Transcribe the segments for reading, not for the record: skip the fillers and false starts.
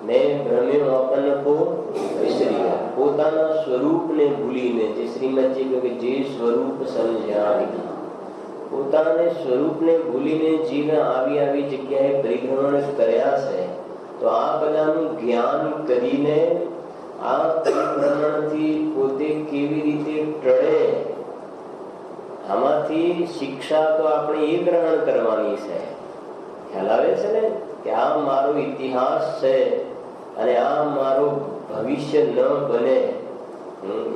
मैं भ्रम्यो अपन को સ્વરૂપને ભૂલીને, જે શ્રીમદજી કહે કે જે સ્વરૂપ સમજ્યા, પોતાને સ્વરૂપને ભૂલીને જીવે આવી આવી જગ્યાએ પરિભ્રમણ કર્યા છે. તો આ બધાનું જ્ઞાન કરીને આ પરિભ્રમણથી પોતે કેવી રીતે ટળે, આમાંથી શિક્ષા તો આપણે એ ગ્રહણ કરવાની છે. ખ્યાલ આવે છે ને કે આ મારો ઇતિહાસ છે અને આ મારો ભવિષ્ય ન બને.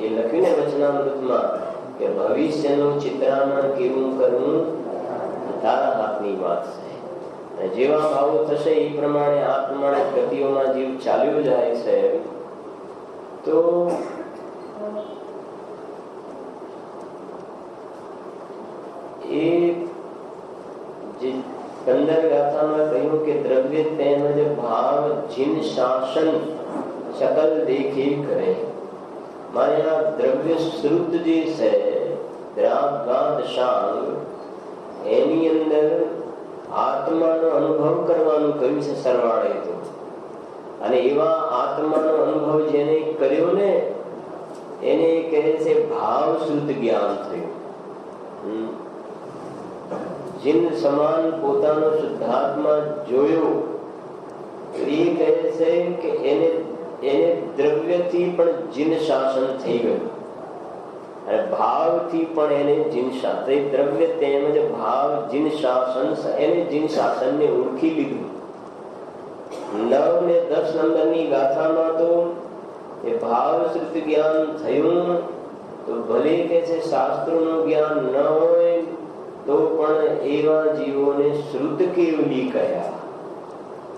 એ લખ્યું ને વચનામૃતમાં કે ભવિષ્યનું ચિત્રામણ કેવું કરવું તારા હાથની વાત છે. જેવા ભાવો થશે એ પ્રમાણે આ પ્રમાણે ગતિઓમાં જીવ ચાલ્યો જાય છે. તો એ જે 15 ગાથામાં કહ્યું કે દ્રવ્ય તેમજ ભાવ જીન શાસન શકલ દેખે કરે. મારે આ દ્રવ્ય શ્રુત જે છે દ્રાગ શાંગ, એની અંદર આત્માનો અનુભવ કરવાનું કહ્યું છે સરવાળે તો. અને એવા આત્માનો અનુભવ જેને કર્યો ને એને કહે છે ભાવ શ્રુત જ્ઞાન થયું. જીન સમાન પોતાનો શુદ્ધાત્મા જોયો એ કહે છે કે એને દ્રવ્યથી પણ જીન શાસન થઈ ગયું અને ભાવથી પણ એને જીન શાસન, દ્રવ્ય તેમજ ભાવ જીન શાસન, એને જીન શાસનને ઓળખી લીધું. 9 ને 10 નંબરની ગાથામાં તો એ ભાવ શ્રુત જ્ઞાન થયું. તો ભલે કે છે શાસ્ત્રોનું જ્ઞાન ન હોય તો પણ એવા જીવોને શ્રુત કેવલી કહ્યા.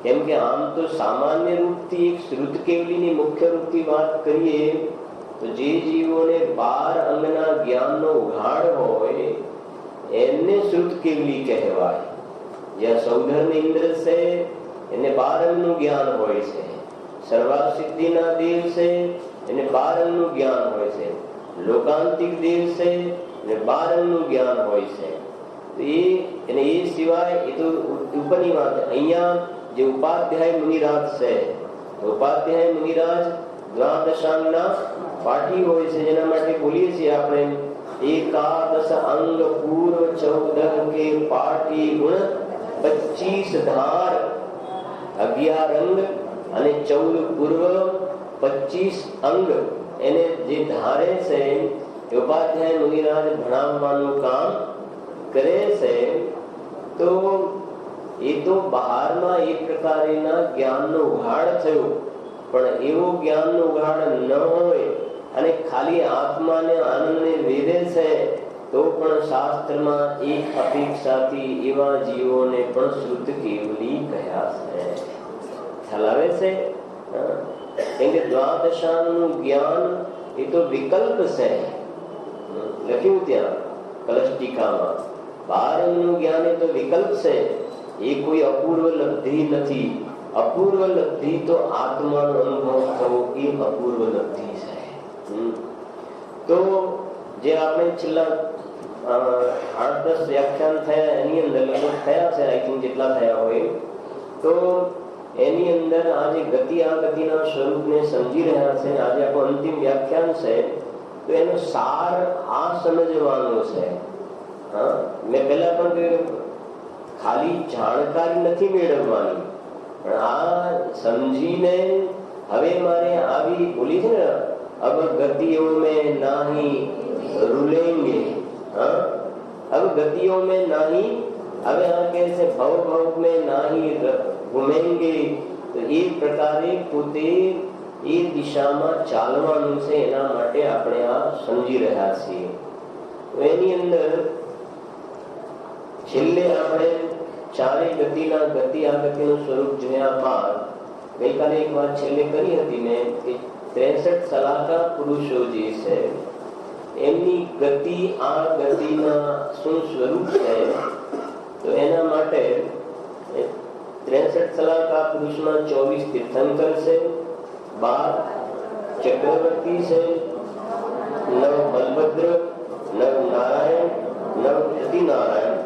કેમ કે આમ તો સામાન્ય રૂપથી એક શ્રુત કેવલીની મુખ્ય રૂપથી વાત કરીએ તો જે જીવોને 12 અંગના જ્ઞાનનો ઉઘાડ હોય એમને શ્રુત કેવલી કહેવાય. જ્યાં સૌધર્મ ઇન્દ્ર છે એને 12 અંગનું જ્ઞાન હોય છે. સર્વા સિદ્ધિના દેવ છે એને 12 અંગનું જ્ઞાન હોય છે. લોકાંતિક દેવ છે એને 12 અંગનું જ્ઞાન હોય છે. એ સિવાય એ તો ઉપરની વાત. અહીંયા જે ઉપાધ્યાય મુનિરાજ છે, ઉપાધ્યાય મુનિરાજ દ્વાદશાંગના પાઠી હોય છે, જેના માટે બોલીએ છીએ આપણે 11 અંગ પૂર્વ 14 કે પાઠી ગુણ 25 ધાર, 11 અંગ અને 14 પૂર્વ 25 અંગ એને જે ધારે છે એ ઉપાધ્યાય મુનિરાજ ભણાવવાનું કામ કરે છે. તો એ તો બહારમાં એક પ્રકારના જ્ઞાનનો ઉઘાડ થયો, પણ એવો જ્ઞાનનો ઉઘાડ ન હોય અને ખાલી આત્માને આનંદને વેદે છે તો પણ શાસ્ત્રમાં એક અપેક્ષાથી એવા જીવોને પણ શ્રુત કેવલી કહ્યા છે. ખ્યાલ આવે છે? કેમ કે દ્વાદશાનું જ્ઞાન એ તો વિકલ્પ છે. લખ્યું ત્યાં કલશ ટીકામાં 12 અંગનું જ્ઞાન એ તો વિકલ્પ છે, એ કોઈ અપૂર્વ લબ્ધિ નથી. અપૂર્વ લબ્ધિ તો આત્માનો અનુભવ થવો એ અપૂર્વ લબ્ધિ છે. તો જે આપણે છેલ્લા 8-10 વ્યાખ્યાન થયા એની અંદર લગભગ થયા છે, આઈ થિંક જેટલા થયા હોય, તો એની અંદર આજે ગતિ આ ગતિના સ્વરૂપને સમજી રહ્યા છે. આજે આપણું અંતિમ વ્યાખ્યાન છે તો એનો સાર આ સમજવાનો છે. મેં પહેલા પણ કહ્યું ખાલી જાણકારી નથી મેળવવાની, પણ આ સમજીને હવે મારે આવી બોલી છે ને અબ ગતિઓ મેં નહીં રૂલેંગે, અબ ગતિઓ મેં નહીં, હવે આ કહે છે ભવ ભવ મેં નહીં ઘૂમેંગે. તો એ પ્રકારે પોતે એ દિશામાં ચાલવાનું છે, એના માટે આપણે આ સમજી રહ્યા છીએ. તો એની અંદર છેલ્લે આપણે ચારે ગતિના ગતિ આ ગતિનું સ્વરૂપ જોયા બાદ ગઈકાલે એક વાત છેલ્લે કરી હતી મેં કે 63 સલાહકાર પુરુષો જે છે એમની ગતિ આ ગતિના શું સ્વરૂપ છે. તો એના માટે 63 સલાહકાર પુરુષમાં 24 તીર્થંકર છે, 12 ચક્રવર્તી છે, 9 બલભદ્ર, 9 નારાયણ, 9 પ્રતિનારાયણ.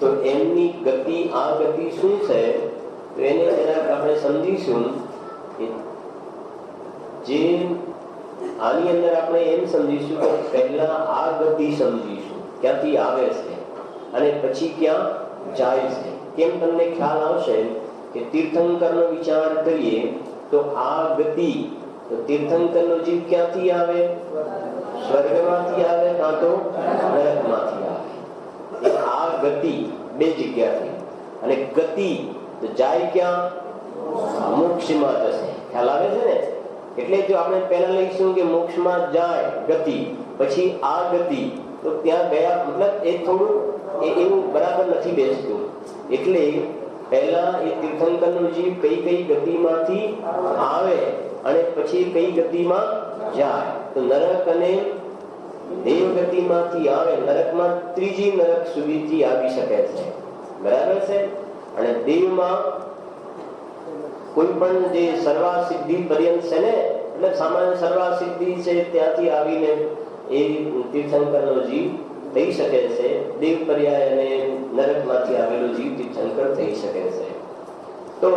તો એમની ગતિ આ ગતિ શું છે તો એને જરાક આપણે સમજીશું. જે આની અંદર આપણે એમ સમજીશું કે પહેલા આ ગતિ સમજીશું ક્યાંથી આવે છે અને પછી ક્યાં જાય છે. કેમ તમને ખ્યાલ આવશે કે તીર્થંકરનો વિચાર કરીએ તો આ ગતિ, તો તીર્થંકરનો જીવ ક્યાંથી આવે? સ્વર્ગમાંથી આવે કાં તો નરકમાંથી આવે. આ ગતિ બે જગ્યાથી, અને ગતિ તો જાય ક્યાં? મોક્ષમાં જશે. ખ્યાલ આવે છે ને? એટલે જો આપણે પહેલા લઈશું કે મોક્ષમાં જાય ગતિ, પછી આ ગતિ, તો ત્યાં ગયા મતલબ એ થોડું એવું બરાબર નથી બેસતું. એટલે પહેલા એ તીર્થંકરનો જીવ કઈ કઈ ગતિમાંથી આવે અને પછી કઈ ગતિમાં જાય. તો નરક અને દેવ ગતિમાંથી આવે, નરકમાં ત્રીજી નરક સુધીથી આવી શકે છે, બરાબર છે. અને દેવમાં કોઈ પણ જે સર્વા સિદ્ધિ પર્યંત છે ને, એટલે સામાન્ય સર્વા સિદ્ધિ છે ત્યાંથી આવીને એ તીર્થંકરનો જીવ થઈ શકે છે. દેવ પર્યાય અને નરકમાંથી આવેલો જીવ તીર્થંકર થઈ શકે છે. તો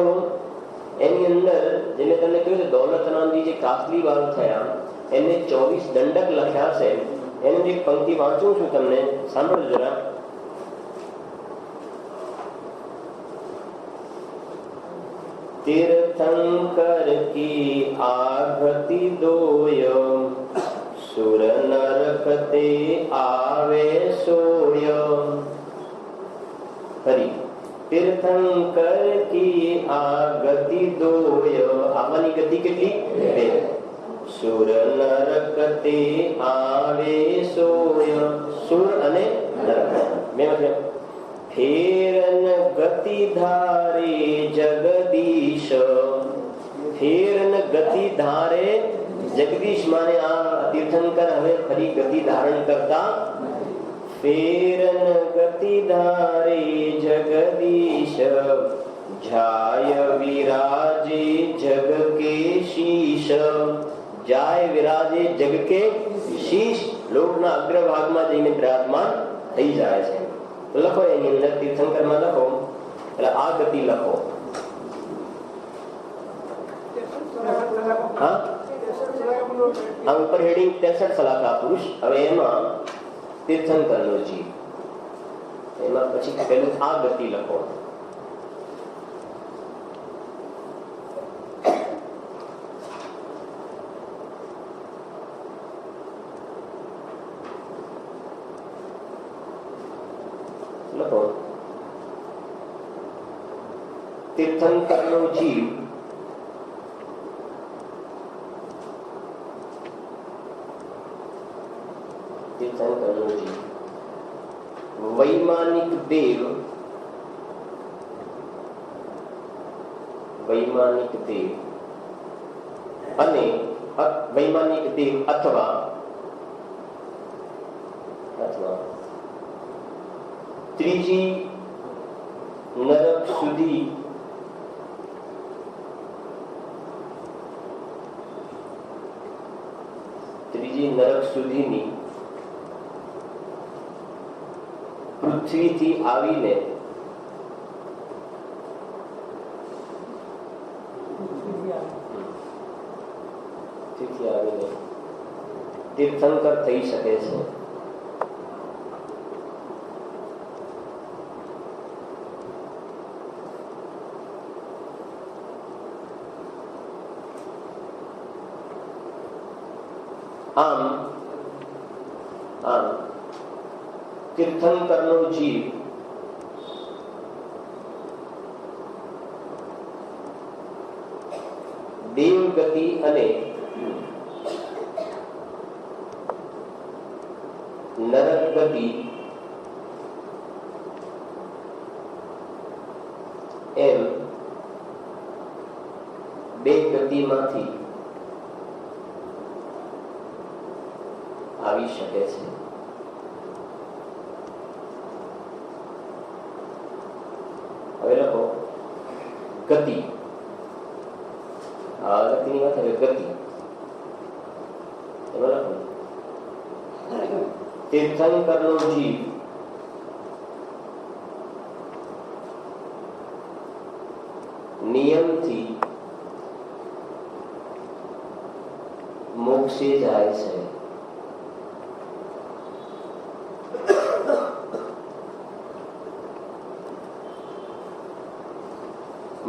એની અંદર જે મેં તમને કહ્યું કે દૌલતરામજી જે કાસલીવાલ થયા, એમને 24 દંડક લખ્યા છે. એની એક પંક્તિ વાંચું છું તમને, સાંભળજો જરા. तीर्थंकर की आघति दोय, सुर नरकते आवे सोय. फरी तीर्थंकर की आगति दोय, આવવાની ગતિ કેટલી? બે. સુર નરકતે આવે સોય, સુર અને નરક મેં મતલબ ફેરન ગતિ ધારે જગદીશ. ફેરન ગતિ ધારે જગદીશ માને આ તીર્થંકર હવે ફરી ગતિ ધારણ કરતા. ફેરન ગતિ ધારે જગદીશ, જાય વિરાજે જગ કે શીશ. જાય વિરાજે જગ કે શીશ, લોકના અગ્રભાગમાં જઈને બિરાજમાન થઈ જાય છે. લખો એની અંદર તીર્થંકરમાં લખો, એટલે આ ગતિ લખો. હા, આ ઉપર હેડિંગ 63 સલાકા પુરુષ. હવે એમાં તીર્થંકરનો જીવ, એમાં પછી પેલું આ ગતિ લખો. લખો તીર્થંકરનો જીવ વૈમાનિક દેવ, વૈમાનિક દેવ અને વૈમાનિક દેવ અથવા ત્રીજી નરક સુધી સુધીની પૃથ્વીથી આવીને તીર્થંકર થઈ શકે છે. આમ તીર્થંકરનો જીવ દેવગતિ અને નરક ગતિ એમ બે ગતિમાંથી આવી શકે છે. હવે લખો ગતિ. આ ગતિની વાત હવે ગતિ એમાં લખો તીર્થંકરનો જીવ નિયમથી મોક્ષે જાય છે.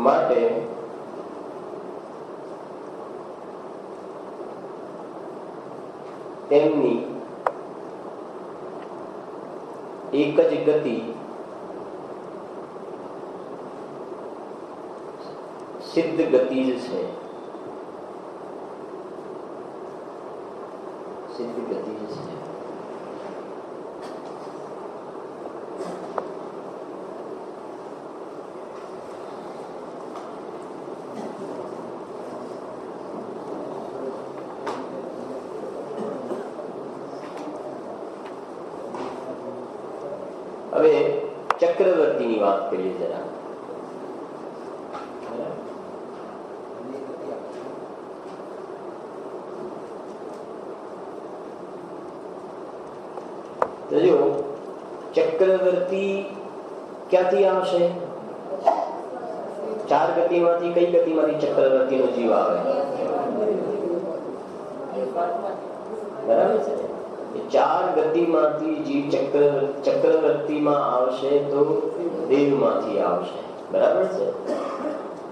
માટે તેમની એક જ ગતિ સિદ્ધ ગતિ જ છે. સિદ્ધ ગતિ જ છે. હવે ચક્રવર્તીની વાત કરીએ જરા. તો જો ચક્રવર્તી ક્યાંથી આવશે? ચાર ગતિમાંથી કઈ ગતિમાંથી ચક્રવર્તીનો જીવ આવે? બરાબર છે. ચાર ગતિમાંથી જીવ ચક્રવર્તીમાં આવશે તો દેવમાંથી આવશે. બરાબર છે.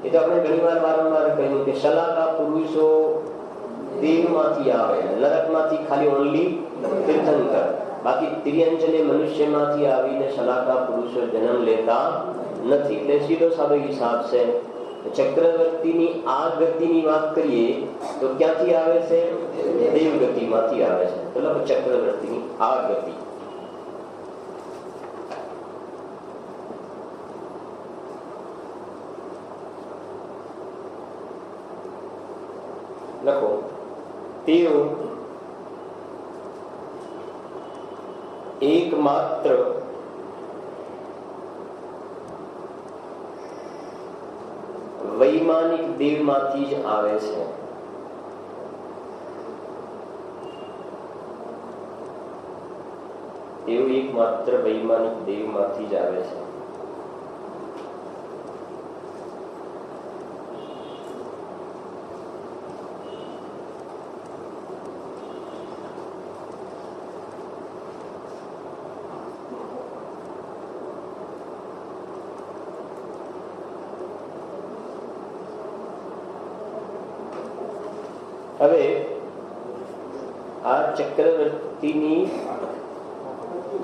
એ તો આપણે ઘણી વાર વારંવાર કહ્યું કે શલાકા પુરુષો દેવમાંથી આવે, નરકમાંથી ખાલી ઓનલી તીર્થંકર. બાકી તિર્યંચને મનુષ્યમાંથી આવીને શલાકા પુરુષો જન્મ લેતા નથી. એટલે સીધો સાદો હિસાબ છે. ચક્રવર્તીની આ ગતિની વાત કરીએ તો ક્યાંથી આવે છે? દેવ ગતિમાંથી આવે છે. મતલબ ચક્રવર્તીની આ ગતિ. લખો તેઓ એકમાત્ર વૈમાનિક દેવમાંથી જ આવે છે. તેઓ એકમાત્ર વૈમાનિક દેવમાંથી જ આવે છે. હવે આ ચક્રવર્તીની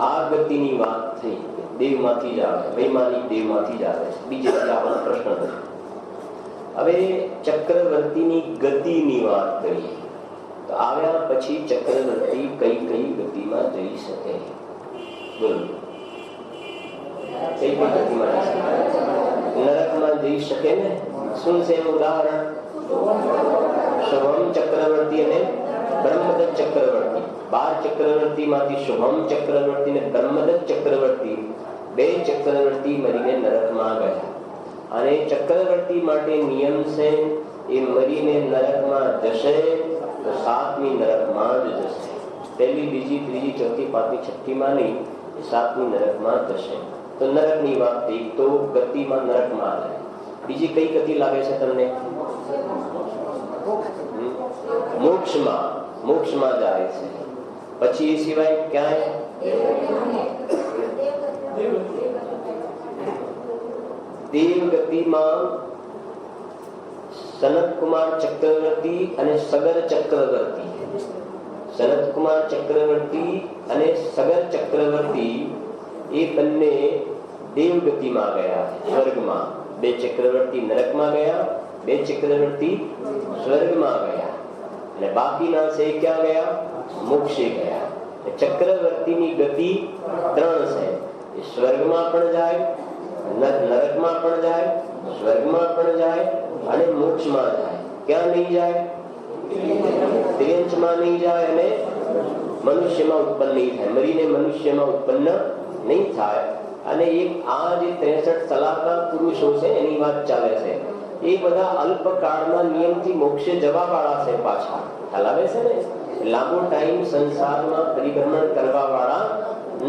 આ ગતિની વાત થઈ. દેવમાંથી જ આવે, વૈમાનિક દેવમાંથી જ આવે છે. બીજેથી આપણો પ્રશ્ન નથી. હવે ચક્રવર્તીની ગતિની વાત કરીએ તો આવ્યા પછી ચક્રવર્તી કઈ કઈ ગતિમાં જઈ શકે? બોલો, કઈ કઈ ગતિમાં જઈ શકે? નરકમાં જઈ શકે ને. શું છે ઉદાહરણ? શુભમ ચક્રવર્તી અને બ્રહ્મદત્ત ચક્રવર્તી. 12 ચક્રવર્તીમાંથી શુભમ ચક્રવર્તી અને બ્રહ્મદત્ત ચક્રવર્તી, 2 ચક્રવર્તી મરીને નરકમાં ગયા. અને ચક્રવર્તી માટે નિયમ છે એ મરીને નરકમાં જશે તો 7મી નરકમાં જ જશે. પહેલી, બીજી, ત્રીજી, ચોથી, પાંચમી, છઠ્ઠીમાં નહીં, 7મી નરકમાં જશે. તો નરકની વાત થઈ. તો ગતિમાં નરકમાં જાય. બીજી કઈ ગતિ લાગે છે તમને? મોક્ષમાં જાય છે. પછી એ સિવાય ક્યાંય દેવ ગતિમાં સનતકુમાર ચક્રવર્તી અને સગર ચક્રવર્તી. સનતકુમાર ચક્રવર્તી અને સગર ચક્રવર્તી એ બંને દેવ ગતિમાં ગયા, સ્વર્ગમાં. 2 ચક્રવર્તી નરકમાં ગયા, 2 ચક્રવર્તી સ્વર્ગમાં ગયા. અને બાકીના છે ક્યાં ગયા? મોક્ષે ગયા. ચક્રવર્તીની ગતિ 3 છે. એ સ્વર્ગમાં પણ જાય, નરકમાં પણ જાય, સ્વર્ગમાં પણ જાય અને મોક્ષમાં જાય. ક્યાં નહીં જાય? તિર્યંચમાં નહીં જાય અને મનુષ્યમાં ઉત્પન્ન નહીં થાય. મરીને મનુષ્યમાં ઉત્પન્ન નહીં થાય. અને એક આ જે 63 સલાહકાર પુરુષો છે એની વાત ચાલે છે. એ બધા અલ્પકાળના નિયમથી મોક્ષે જવા વાળા છે. પાછા ખ્યાલ આવે છે ને? લાંબો ટાઈમ સંસારમાં પરિભ્રમણ કરવા વાળા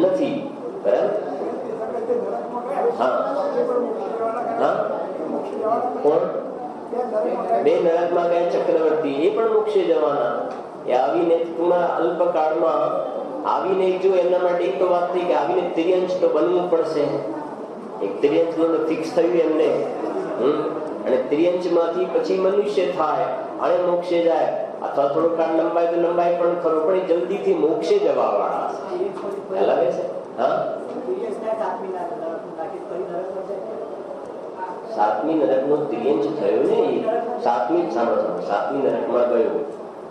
નથી. બરાબર? હા હા. કોણ? 2 નરકમાં ગયા ચક્રવર્તી, એ પણ મોક્ષે જવાના. એ આવીને પૂર્ણ અલ્પકાળમાં આવીને જો એમના માટે એક તો વાત થઈ કે આવીને ત્રિયંશ તો બનવું પડશે. એક ત્રિયંશ નું ફિક્સ થયું એમને, અને ત્રિયંશ માંથી પછી મનુષ્ય થાય અને મોક્ષે જાય, અથવા થોડો કાળ લંબાય તો લંબાય પણ ખરો, પણ એ જલ્દીથી મોક્ષે જવા વાળા લાગે છે. હા, સાતમી નરક નો ત્રિયંશ થયો ને, સાતમી નરકમાં ગયો,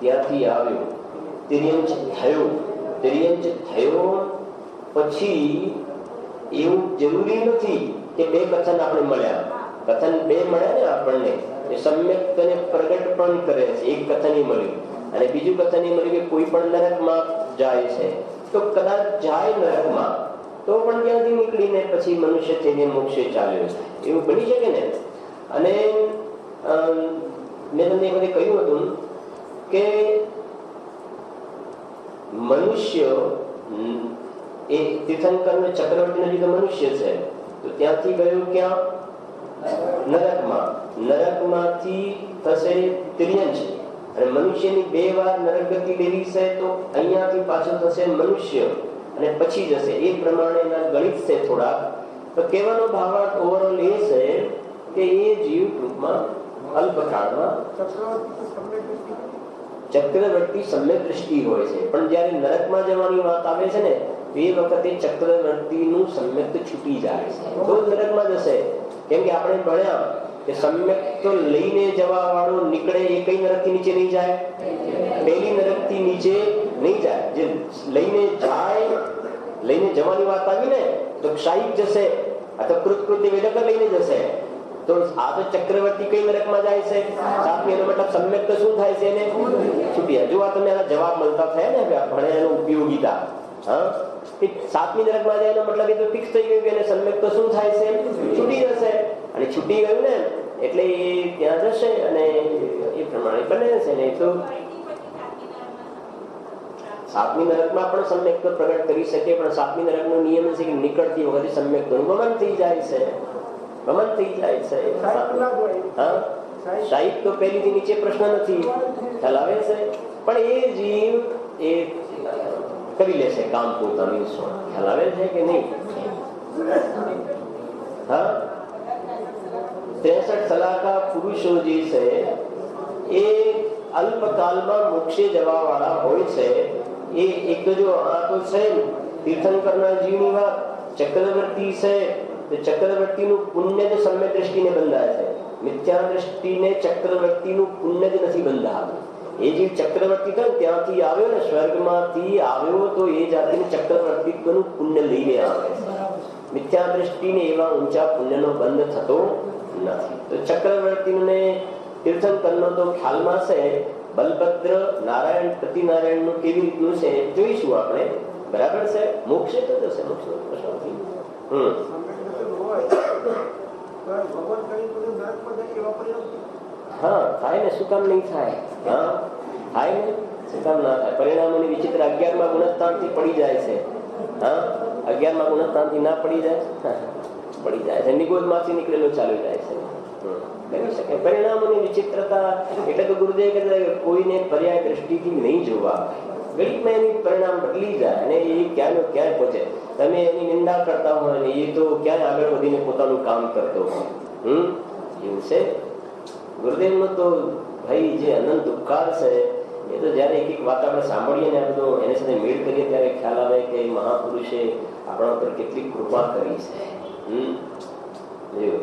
ત્યાંથી આવ્યો, ત્રિયંશ થયો. ત્રિયંશ થયો પછી એવું જરૂરી નથી કે બે કથન આપણે મળ્યા. કથન બે મળ્યા ને આપણને, એ સમ્યક અને પ્રગટ પણ કરે છે. એક કથન મળ્યું અને બીજું કથન મળ્યું કે કોઈ પણ નરકમાં જાય છે તો કદાચ જાય નરકમાં તો પણ ત્યાંથી નીકળીને પછી મનુષ્ય થઈને મોક્ષે ચાલ્યો છે, એવું બની શકે ને. અને મેં તમને એક વખતે કહ્યું હતું કે મનુષ્ય એ તીર્થંકર ને ચક્રવર્તી નજીક મનુષ્ય છે, તો ત્યાંથી ગયો ક્યાં? નરકમાં. નરકમાંથી થશે ત્રિયંશ, અને મનુષ્યની 2 વાર નરક ગતિ લેવી છે તો અહીંયાથી પાછો થશે મનુષ્ય અને પછી જશે. એ પ્રમાણેના ગણિત છે થોડા. તો કહેવાનો ભાવાર્થ ઓવરઓલ એ છે કે એ જીવ ટૂંકમાં અલ્પકાળમાં ચક્રવર્તી સમ્યક દ્રષ્ટિ હોય છે, પણ જયારે નરકમાં જવાની વાત આવે છે ને એ વખતે ચક્રવર્તીનું સમ્યક છૂટી જાય છે, તો નરકમાં જશે. કેમ કે આપણે ભણ્યા કે સમ્યક તો લઈને જવા વાળો નીકળે એ કઈ નરકથી નીચે નહીં જાય? પહેલી નરકથી નીચે નહીં જાય. જે લઈને જાય, લઈને જવાની વાત આવી ને તો ક્ષાયિક જશે અથવા કૃતકૃત્ય વેદક લઈને જશે. તો આ તો ચક્રવર્તી કઈ નરકમાં જાય છે? સાતમી. એનો મતલબ સમ્યક તો શું થાય છે? એને છૂટી જાય. જો આ તમને આના જવાબ મળતા થયા ને ભણે એનો ઉપયોગિતા. હા, સાતમી નરકમાં જાય એનો મતલબ એ તો ફિક્સ થઈ ગયું કે એને સમ્યક તો શું થાય છે? છૂટી જશે. અને છૂટી ગયું ને એટલે એ ત્યાં જશે અને એ પ્રમાણે બને છે ને. તો સાતમી નરકમાં પણ સમ્યક તો પ્રગટ કરી શકે, પણ સાતમી નરકનો નિયમ છે કે નીકળતી વખતે સમ્યક તો ગમન થઈ જાય છે. ગમન થઈ જાય છે. હા, શાહિદ તો પહેલીથી નીચે પ્રશ્ન નથી, ખ્યાલ આવે છે. પણ એ જીવ એ કરી લેશે કામ પોતાનું. ખ્યાલ આવે છે કે નહીં? હા, 63 સલાહકા પુરુષો જે છે એ અલ્પકાલમાં મોક્ષે જવા વાળા હોય છે. એ એક તો જો આ તો છે તીર્થંકરના જીવની વાત, ચક્રવર્તી છે તો ચક્રવર્તીનું પુણ્ય જ સમ્યક દ્રષ્ટિને બંધાય છે. મિથ્યા દ્રષ્ટિને ચક્રવર્તીનું પુણ્ય જ નથી બંધાતું. એ જે ચક્રવર્તી થાય ત્યાંથી આવ્યો ને, સ્વર્ગમાંથી આવ્યો તો એ જાતિનું ચક્રવર્તીત્વનું પુણ્ય લઈને આવે છે. મિથ્યા દ્રષ્ટિને એવા ઊંચા પુણ્યનો બંધ થતો નથી. તો ચક્રવર્તીને તીર્થંકરનો તો ખ્યાલમાં છે. બલભદ્ર નારાયણ પ્રતિનારાયણ નું કેવી રીતનું છે જોઈશું આપણે. બરાબર છે. મોક્ષે તો જશે, મોક્ષ નો પ્રશ્ન નથી. હા, થાય ને, શું કામ નહીં થાય? હા, થાય ને, શું કામ ના થાય? પરિણામોની વિચિત્ર 11મા ગુણસ્થાનથી પડી જાય છે. હા, 11મા ગુણસ્થાનથી ના પડી જાય? પડી જાય છે. નિગોદમાંથી નીકળેલો ચાલુ જાય છે. કરી શકે. પરિણામોની વિચિત્રતા એટલે તો ગુરુદેવ કહેતા કોઈને પર્યાય દ્રષ્ટિથી નહીં જોવા. ગણિતમાં એની પરિણામ બદલી જાય અને એ ક્યાંનો ક્યાંય પહોંચે. તમે એની નિંદા કરતા હોય ને એ તો ક્યાંય આગળ વધીને પોતાનું કામ કરતો હોય. એવું છે. ગુરુદેવનો તો ભાઈ જે અનંત ઉપકાર છે એ તો જયારે એક એક વાત આપણે સાંભળીએ ને આ બધું એની સાથે મેળ કરીએ ત્યારે ખ્યાલ આવે કે મહાપુરુષે આપણા ઉપર કેટલી કૃપા કરી છે. એવું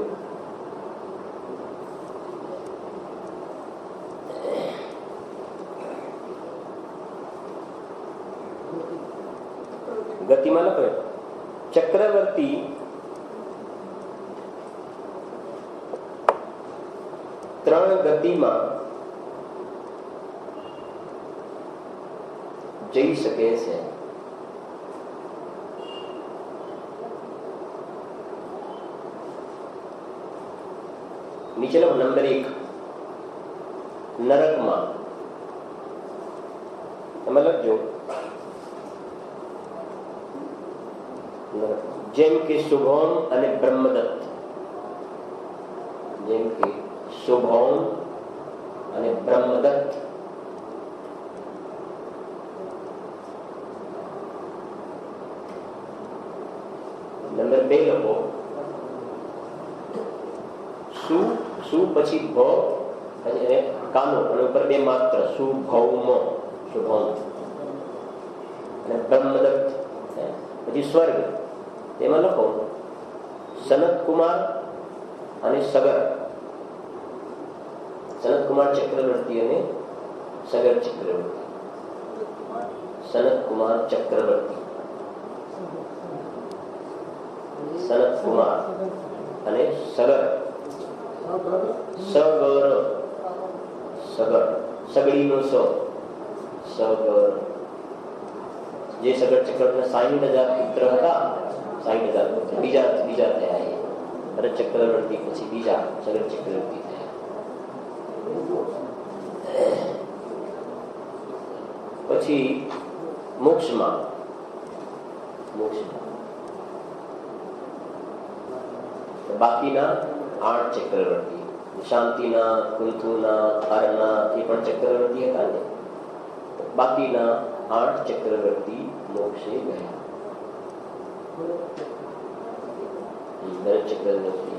ગતિમાં લખો ચક્રવર્તી ત્રણ ગતિમાં જઈ શકે છે. નીચે લખો નંબર 1 નરકમાં. તમે લખજો જેમ કે શુભોમ અને બ્રહ્મદત્ત. જેમ કે શુભોમ અને બ્રહ્મદત્ત નંબર 2 લખો સુ પછી ભ અને કાનો અને ઉપર 2 માત્ર શુભૌમ શુભમ અને બ્રહ્મદત્ત પછી સ્વર્ગ તેમાં લખો સનત કુમાર અને સગર સનત કુમાર ચક્રવર્તી અને સગર ચક્રવર્તી સનત કુમાર ચક્રવર્તી સનત કુમાર અને સગર સગર સગર સગડીનો સગર જે સગર ચક્રવર્તીના 60,000 પુત્ર હતા 60,000 પુત્ર બીજા થયા એ ભરત ચક્રવર્તી પછી બીજા સગર ચક્રવર્તી થયા. પછી મોક્ષમાં બાકીના 8 ચક્રવર્તી શાંતિના કુંથુના હરના એ પણ ચક્રવર્તી હતા ને. બાકીના 8 ચક્રવર્તી મોક્ષે ગયા. ભરત ચક્રવર્તી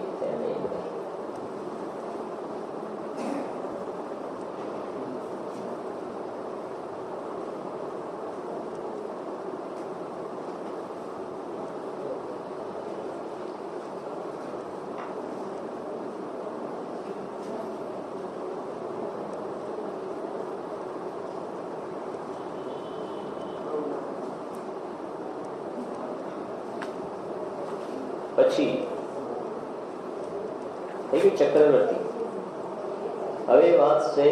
પછી થઈ ગયું ચક્રવર્તી. હવે વાત છે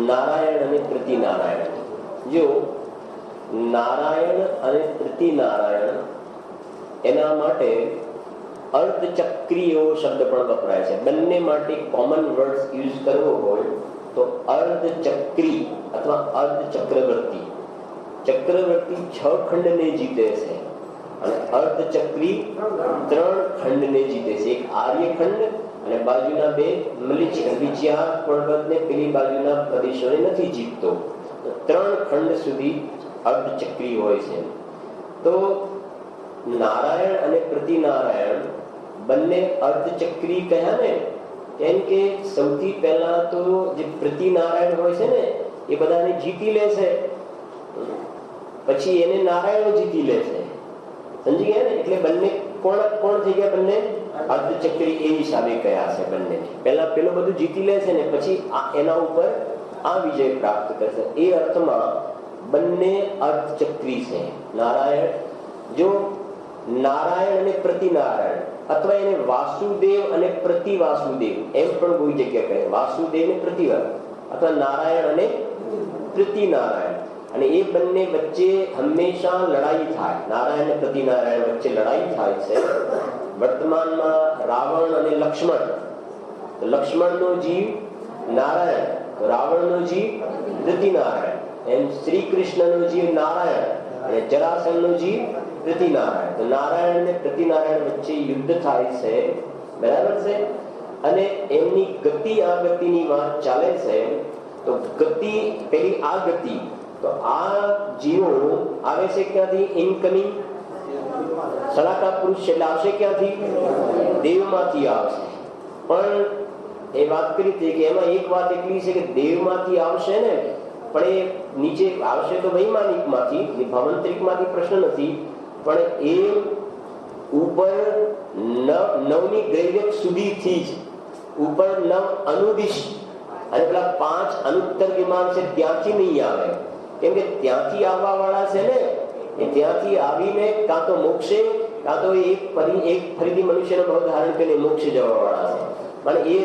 નારાયણ અને પ્રતિનારાયણ. જો નારાયણ અને પ્રતિનારાયણ એના માટે અર્ધચક્રી એવો શબ્દ પણ વપરાય છે. બંને માટે કોમન વર્ડ યુઝ કરવો હોય તો અર્ધચક્રી અથવા અર્ધચક્રવર્તી. ચક્રવર્તી 6 ખંડને જીતે છે અને અર્ધચક્રી 3 ખંડને જીતે છે. એક આર્યખંડ અને બાજુના 2 મલિચ વિજયા પર્વતને પેલી બાજુના પ્રદેશોને નથી જીતતો. તો 3 ખંડ સુધી અર્ધચક્રી હોય છે. તો નારાયણ અને પ્રતિનારાયણ બંને અર્ધચક્રી કહ્યા ને, કેમ કે સૌથી પહેલા તો જે પ્રતિનારાયણ હોય છે ને એ બધાને જીતી લે છે, પછી એને નારાયણો જીતી લે છે. સમજી ગયા ને? એટલે બંને કોણ થઈ ગયા? બંને અર્ધચક્રી એ હિસાબે કયા છે. બંને પહેલા પેલો બધું જીતી લે છે ને પછી એના ઉપર આ વિજય પ્રાપ્ત કરશે. એ અર્થમાં બંને અર્ધચક્રી છે. નારાયણ, જો નારાયણ અને પ્રતિનારાયણ અથવા એને વાસુદેવ અને પ્રતિવાસુદેવ એમ પણ કોઈ જગ્યા કહે. વાસુદેવ ને પ્રતિવાર અથવા નારાયણ અને પ્રતિનારાયણ. અને એ બંને વચ્ચે હંમેશા લડાઈ થાય. નારાયણ અને પ્રતિનારાયણ વચ્ચે લડાઈ થાય છે. વર્તમાનમાં રાવણ અને લક્ષ્મણ, તો લક્ષ્મણનો જીવ નારાયણ, તો રાવણનો જીવ પ્રતિનારાયણ. એમ શ્રી કૃષ્ણનો જીવ નારાયણ અને જરાસંઘનો જીવ પ્રતિનારાયણ. તો નારાયણ અને પ્રતિનારાયણ વચ્ચે યુદ્ધ થાય છે. બરાબર છે? અને એમની ગતિ આ ગતિની વાત ચાલે છે. તો ગતિ પેલી આ ગતિ, તો આ જીવો આવે છે ક્યાંથી? ઇનકમિંગ સલાકા પુરુષ એટલે આવશે ક્યાંથી? દેવમાંથી આવશે. પણ એ વાત કરી હતી કે એમાં એક વાત એટલી છે કે દેવમાંથી આવશે ને, પણ એ નીચે આવશે તો વૈમાનિકમાંથી, ભવંતરિકમાંથી પ્રશ્ન નથી, પણ એ ઉપર 9ની ગ્રેવિયક સુધીથી જ ઉપર 9 અનુદિશ અને પેલા 5 અનુત્તર વિમાન છે ત્યાંથી નહીં આવે. કેમ કે ત્યાંથી આવવા વાળા છે ને એ ત્યાંથી આવીને કાં તો મોક્ષે કાં તો એક ફરીથી મનુષ્યનો ભાવ ધારણ કરીને મોક્ષે જવા વાળા છે. પણ એ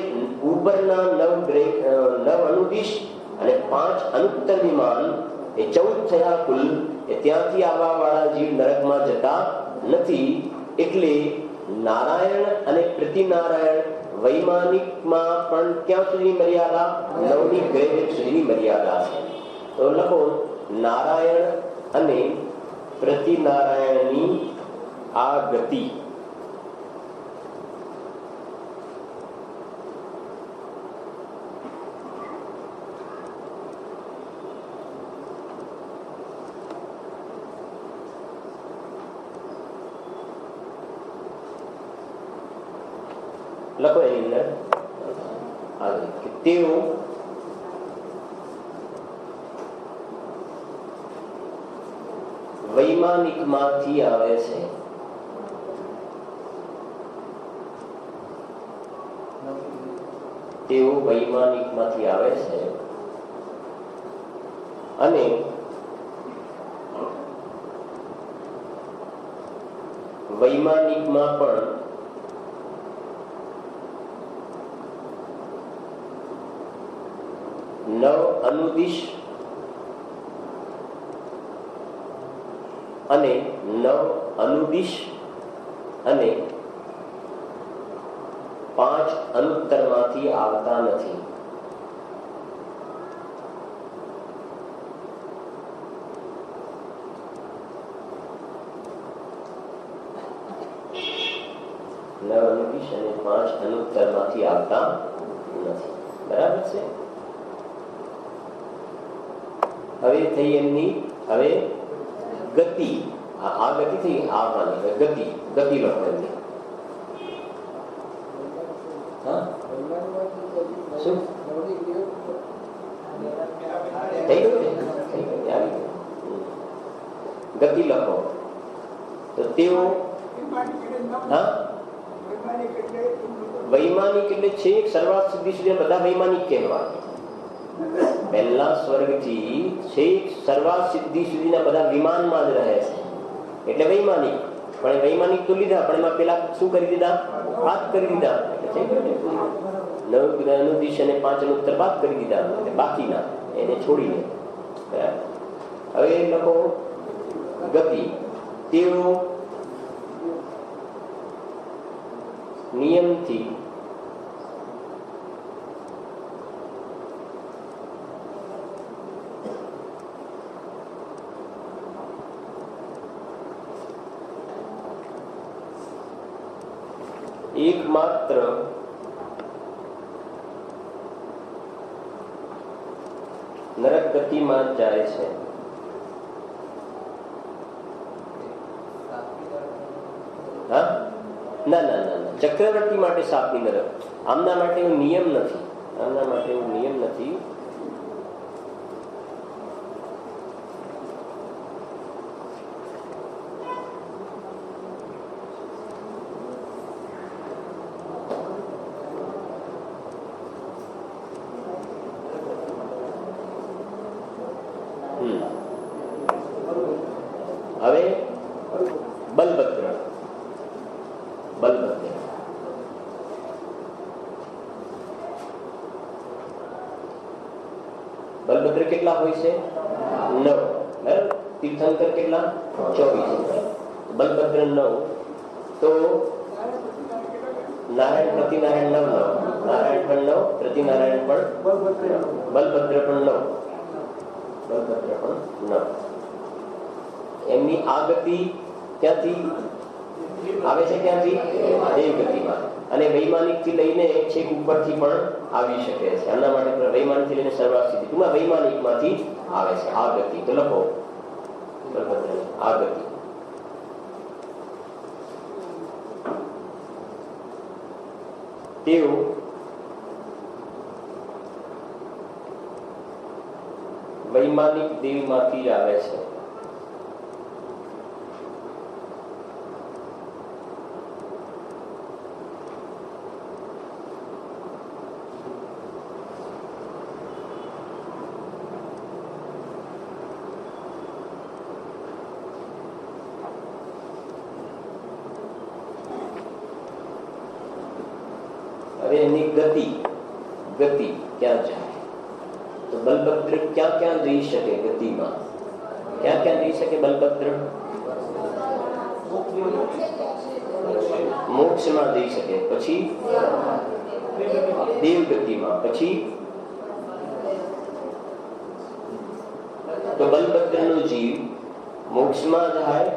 ઉપરના 9 અનુદિશ અને 5 અનુત્તર વિમાન એ 14 થયા કુલ. એ ત્યાંથી આવવા વાળા જીવ નરકમાં જતા નથી. એટલે નારાયણ અને પ્રતિનારાયણ વૈમાનિકમાં પણ ક્યાં સુધી મર્યાદા? 9ની ગ્રેવિયક સુધીની મર્યાદા છે. તો લખો નારાયણ અને પ્રતિનારાયણની આ ગતિ લખો એની અંદર આવે કે તેઓ વૈમાનિક માંથી આવે છે. તેઓ વૈમાનિક માંથી આવે છે અને વૈમાનિકમાં પણ નવ અનુદિશ અને નવ અનુદિશ અને 5 અનુત્તર માંથી આવતા નથી. નવ અનુદિશ અને 5 અનુત્તર માંથી આવતા નથી. બરાબર છે. હવે થઈ એમની હવે ગતિ. આ ગતિ થઈ આવવાની ગતિ. ગતિ લખો એમની. શું થઈ ગયું? ગતિ લખો તો તેઓ વૈમાનિક એટલે છેક સર્વાત સિદ્ધિ સુધી બધા વૈમાનિક કહેવાય. પહેલા સ્વર્ગથી છેક સર્વાત સિદ્ધિ સુધીના બધા વિમાનમાં જ રહે છે એટલે વૈમાનિક. પણ વૈમાનિક તો લીધા, પણ એમાં પેલા શું કરી દીધા? બાદ કરી દીધા. નવ અનુદિશ અને 5 અનુત્તર બાદ કરી દીધા, એટલે બાકીના એને છોડીને. હવે લખો ગતિ. તેઓ નિયમથી એકમાત્ર નરક ગતિમાં જાય છે. હા, ના ના ના ના, ચક્રવર્તી માટે 7ની નરક. આમના માટે એવું નિયમ નથી. આમના માટે એવું નિયમ નથી. હવે બલભદ્ર. બલભદ્ર બલભદ્ર કેટલા હોય છે? 9. તીર્થંકર કેટલા? 24. બલભદ્ર 9. તો નારાયણ પ્રતિનારાયણ 9 નારાયણ પણ 9, પ્રતિનારાયણ પણ બલભદ્ર પણ 9. બલભદ્ર પણ 9. એમની આ ગતિ ક્યાંથી આવે છે? ક્યાંથી? દેવ ગતિમાં. અને વૈમાનિક થી લઈને છેક ઉપરથી પણ આવી શકે છે. આના માટે વૈમાનિક થી લઈને સર્વાત સિદ્ધિ ટૂંકમાં વૈમાનિક માંથી આવે છે આ ગતિ. તો લખો આ ગતિ. તેઓ વૈમાનિક દેવમાંથી જ આવે છે. હવે એની ગતિ ક્યાં જાય? તો બલભદ્ર ક્યાં જઈ શકે ગતિમાં? ક્યાં જઈ શકે બલભદ્ર? મોક્ષમાં જઈ શકે. પછી દેવ ગતિમાં. પછી તો બલભદ્રનો જીવ મોક્ષમાં જાય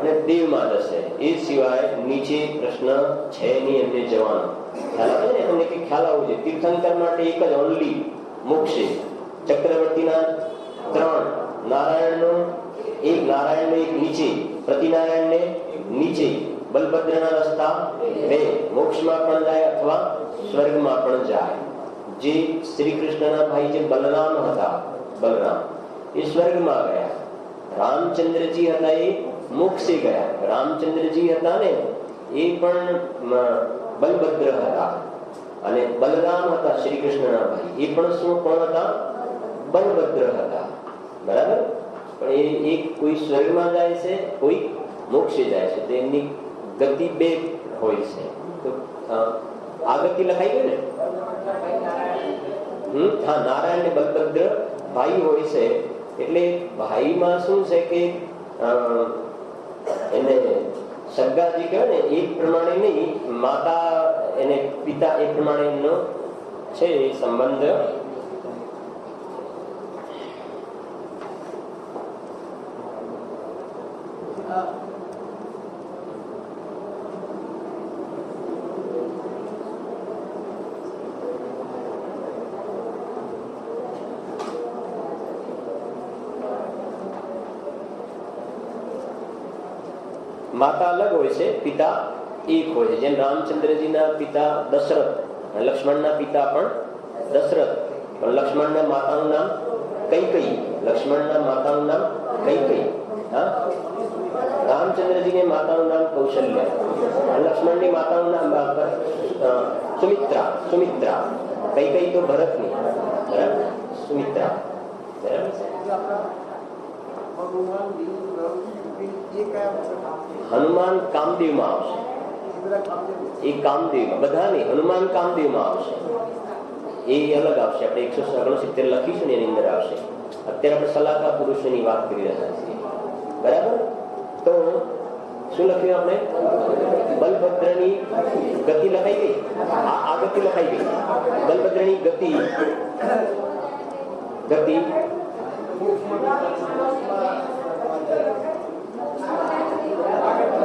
અને દેવમાં જશે. એ સિવાય નીચે પ્રશ્ન છે નહીં એમને જવાનો. ખ્યાલ આવે છે ને તમને? કે ખ્યાલ આવવું છે. તીર્થંકર માટે એક જ ઓનલી મોક્ષે. ચક્રવર્તીના 3, નારાયણનો એક નીચે, પ્રતિનારાયણને નીચે, બલભદ્રના રસ્તા બે, મોક્ષમાં પણ જાય અથવા સ્વર્ગમાં પણ જાય. જે શ્રી કૃષ્ણના ભાઈ જે બલરામ હતા, બલરામ એ સ્વર્ગમાં ગયા. રામચંદ્રજી હતા એ મોક્ષે ગયા. રામચંદ્રજી હતા ને એ પણ બલભદ્ર હતા, અને બલરામ હતા શ્રી કૃષ્ણના ભાઈ, એ પણ શું કોણ હતા? બલભદ્ર હતા. બરાબર. પણ એ એક કોઈ સ્વર્ગમાં જાય છે, કોઈ મોક્ષે જાય છે, તો એમની ગતિ બે હોય છે. તો આ ગતિ લખાઈ ગઈ ને? હા, નારાયણ ને બલભદ્ર ભાઈ હોય છે. એટલે ભાઈમાં શું છે કે એને સગાજી કહેવાય ને એ પ્રમાણે નહીં, માતા એને પિતા એ પ્રમાણે એમનો છે સંબંધ. માતા અલગ હોય છે, પિતા એક હોય છે. જેમ રામચંદ્રજીના પિતા દશરથ, લક્ષ્મણના પિતા પણ દશરથ, પણ લક્ષ્મણના માતાનું નામ કૈકેયી. લક્ષ્મણના માતાનું નામ કૈકેયી. હા, રામચંદ્રજીની માતાનું નામ કૌશલ્યા, લક્ષ્મણની માતાનું નામ સુમિત્રા. સુમિત્રા. કૈકેયી તો ભરતની, બરાબર. સુમિત્રા, બરાબર. હનુમાન કામદેવમાં આવશે. એ કામદેવ બધા નહીં, હનુમાન કામદેવમાં આવશે. એ અલગ આવશે. આપણે 169 લખીશું ને એની અંદર આવશે. અત્યારે આપણે સલાહકાર પુરુષોની વાત કરી રહ્યા છીએ, બરાબર. તો શું લખ્યું આપણે? બલભદ્રની ગતિ લખાઈ ગઈ. આ ગતિ લખાઈ ગઈ. બલભદ્રની ગતિ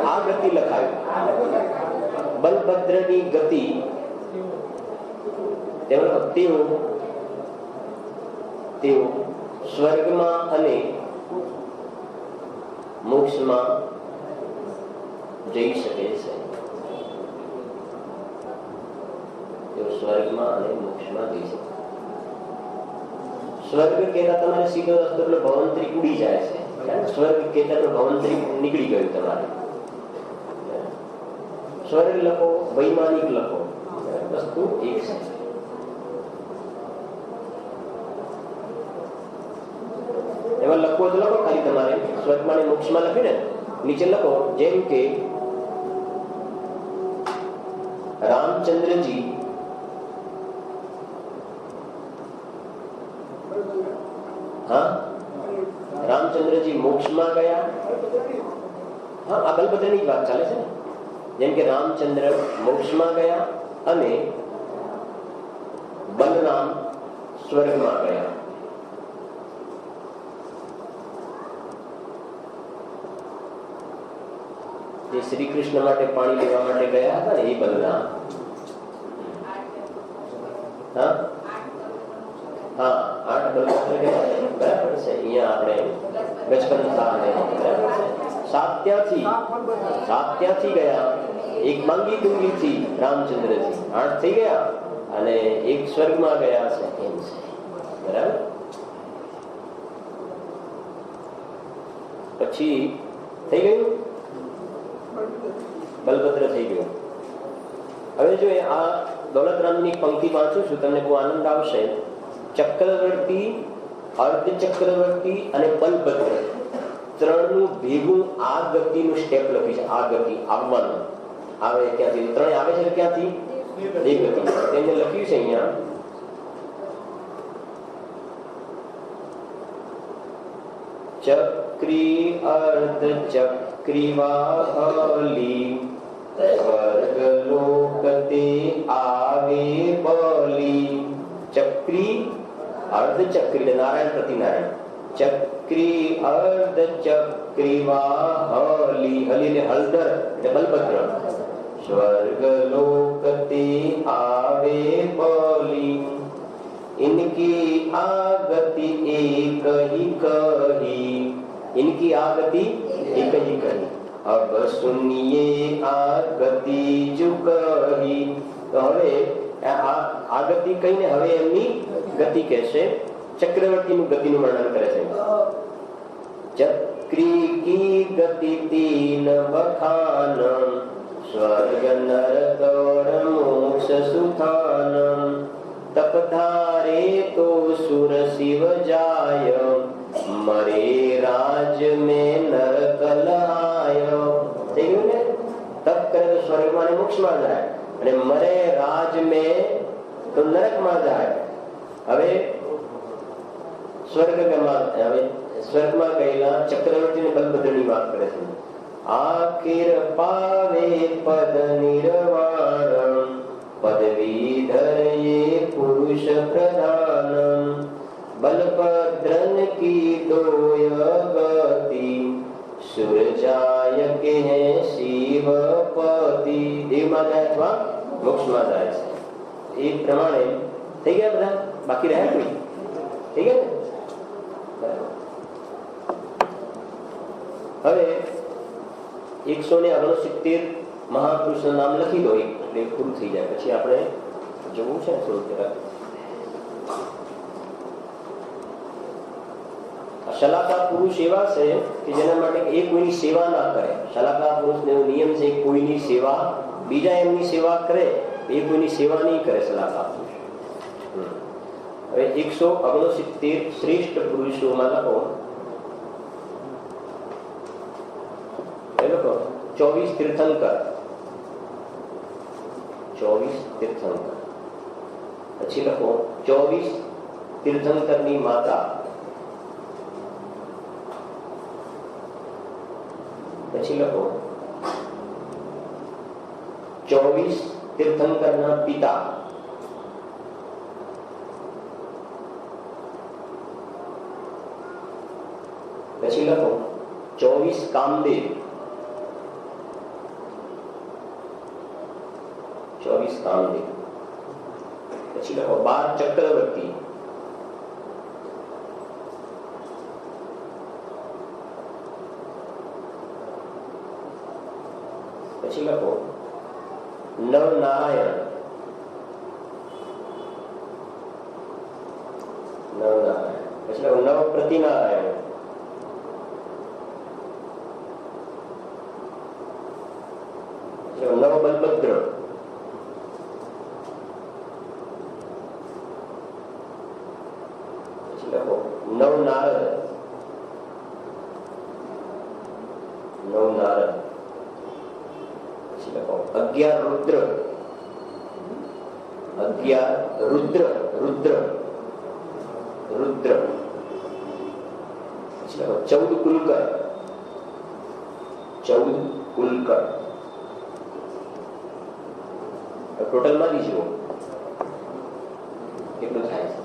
આ ગતિ લખાયું. બલભદ્રની ગતિ તેઓ સ્વર્ગમાં અને મોક્ષમાં જઈ શકે છે. તેઓ સ્વર્ગમાં અને મોક્ષમાં જઈ શકે. સ્વર્ગ કહેતા તમારે સીધો રસ્તો એટલે ભવંતરી ઉડી જાય છે. સ્વર્ગ કહેતા તો ભવંતરી નીકળી ગયું તમારે. સ્વર્ગ લખો, વૈમાનિક લખો, વસ્તુ એક છે. એમાં લખવો તો લખો ખાલી તમારે સ્વર્ગમાં ને મોક્ષમાં લખીને નીચે લખો. જેમ કે રામચંદ્રજી રામચંદ્રજી મોક્ષમાં ગયા. હા, આ બલભદ્રની જ વાત ચાલે છે ને. જેમ કે રામચંદ્ર મોક્ષમાં ગયા અને બલરામ સ્વર્ગમાં ગયા. જે શ્રી કૃષ્ણ માટે પાણી લેવા માટે ગયા હતા ને એ બલરામ. હા, 8 બલભદ્ર ગયા, બરાબર છે. અહીંયા આપણે બચપન સાત ત્યાંથી ગયા. એક માંગી ડુંગી થી રામચંદ્રજી 8 થઈ ગયા અને એક સ્વર્ગમાં ગયા છે, એમ છે, બરાબર. પછી થઈ ગયું, બલભદ્ર થઈ ગયું. હવે જો આ દોલતરામની પંક્તિ વાંચું છું, તમને બહુ આનંદ આવશે. ચક્રવર્તી, અર્ધ ચક્રવર્તી અને બલભદ્ર ત્રણનું ભેગું આ ગતિનું સ્ટેપ લખ્યું છે. આ ગતિ આવવાનું આવે ક્યાંથી? ત્રણે આવે છે ક્યાંથી? એ ગતિ તેમને લખ્યું છે અહીંયા. ચક્રી અર્ધ ચક્રી વાહલી સ્વર્ગ લોકતે આવે બલી. ચક્રી અર્ધ ચક્રી, નારાયણ પ્રતિ નારાયણ. ચક્રી અર્ધ ચક્રી વાહલી, હલી ને હળદર એટલે બલભદ્ર. સ્વર્ગ લોકતે આવે બલી. इनकी आगति एक ही कही. इनकी आगति एक ही कही. अब सुनिए आ गति जुकही। तो હવે આ ગતિ કહીને હવે એમની ગતિ કહેશે. ચક્રવર્તીનું ગતિનું વર્ણન કરે છે. ચક્રી કી ગતિ તીન બખાન, સ્વર્ગ નરક और मोक्ष सुथान, तपधारे तो सुर शिव जाय, मरे राज में नरक लहाय. થઈ ગયું ને? તપ કરે તો સ્વર્ગમાં અને મોક્ષમાં જાય, અને મરે રાજ में તો નરકમાં જાય. હવે સ્વર્ગમાં ગયેલા ચક્રવર્તીને બલભદ્રની વાત કરે છે. આખિર પાવે પદ નિર્વાણ, પદવીધર ये पुरुष प्रधान, बलभद्रन की दोय गति, सुर जाय के हैं शिवपति. દેવમાં જાય અથવા મોક્ષમાં જાય છે. એ પ્રમાણે થઈ ગયા બધા? બાકી રહ્યા કોઈ? થઈ ગયા ને? હવે 169 મહાપુરુષનું નામ લખી દો એટલે પૂરું થઈ જાય. પછી આપણે જોવું છે થોડું. શલાકા પુરુષ એવા છે કે જેના માટે એ કોઈની સેવા ના કરે. શલાકા પુરુષનો નિયમ છે કોઈની સેવા, બીજા એમની સેવા કરે એ કોઈની સેવા નહીં કરે શલાકા પુરુષ. હવે 169 શ્રેષ્ઠ પુરુષોમાં લખો. એ લખો 24 તીર્થંકર. 24 તીર્થંકર. પછી લખો 24 તીર્થંકરની માતા. પછી લખો 24 તીર્થંકરના પિતા. પછી લખો 24 કામદેવ. 24 કામદેવ. પછી લખો 12 ચક્રવર્તી. પછી લખો 9 નારાયણ. 9 નારાયણ. પછી લખો 9 પ્રતિનારાયણ. પછી 9 બલભદ્ર. પછી લખો 9 નારદ. 9 નારદ. 11 રુદ્ર. 11 રુદ્ર. રુદ્ર. રુદ્ર. 14 કુલકર. 14 કુલકર. ટોટલ માં દીજો કેટલું થાય છે?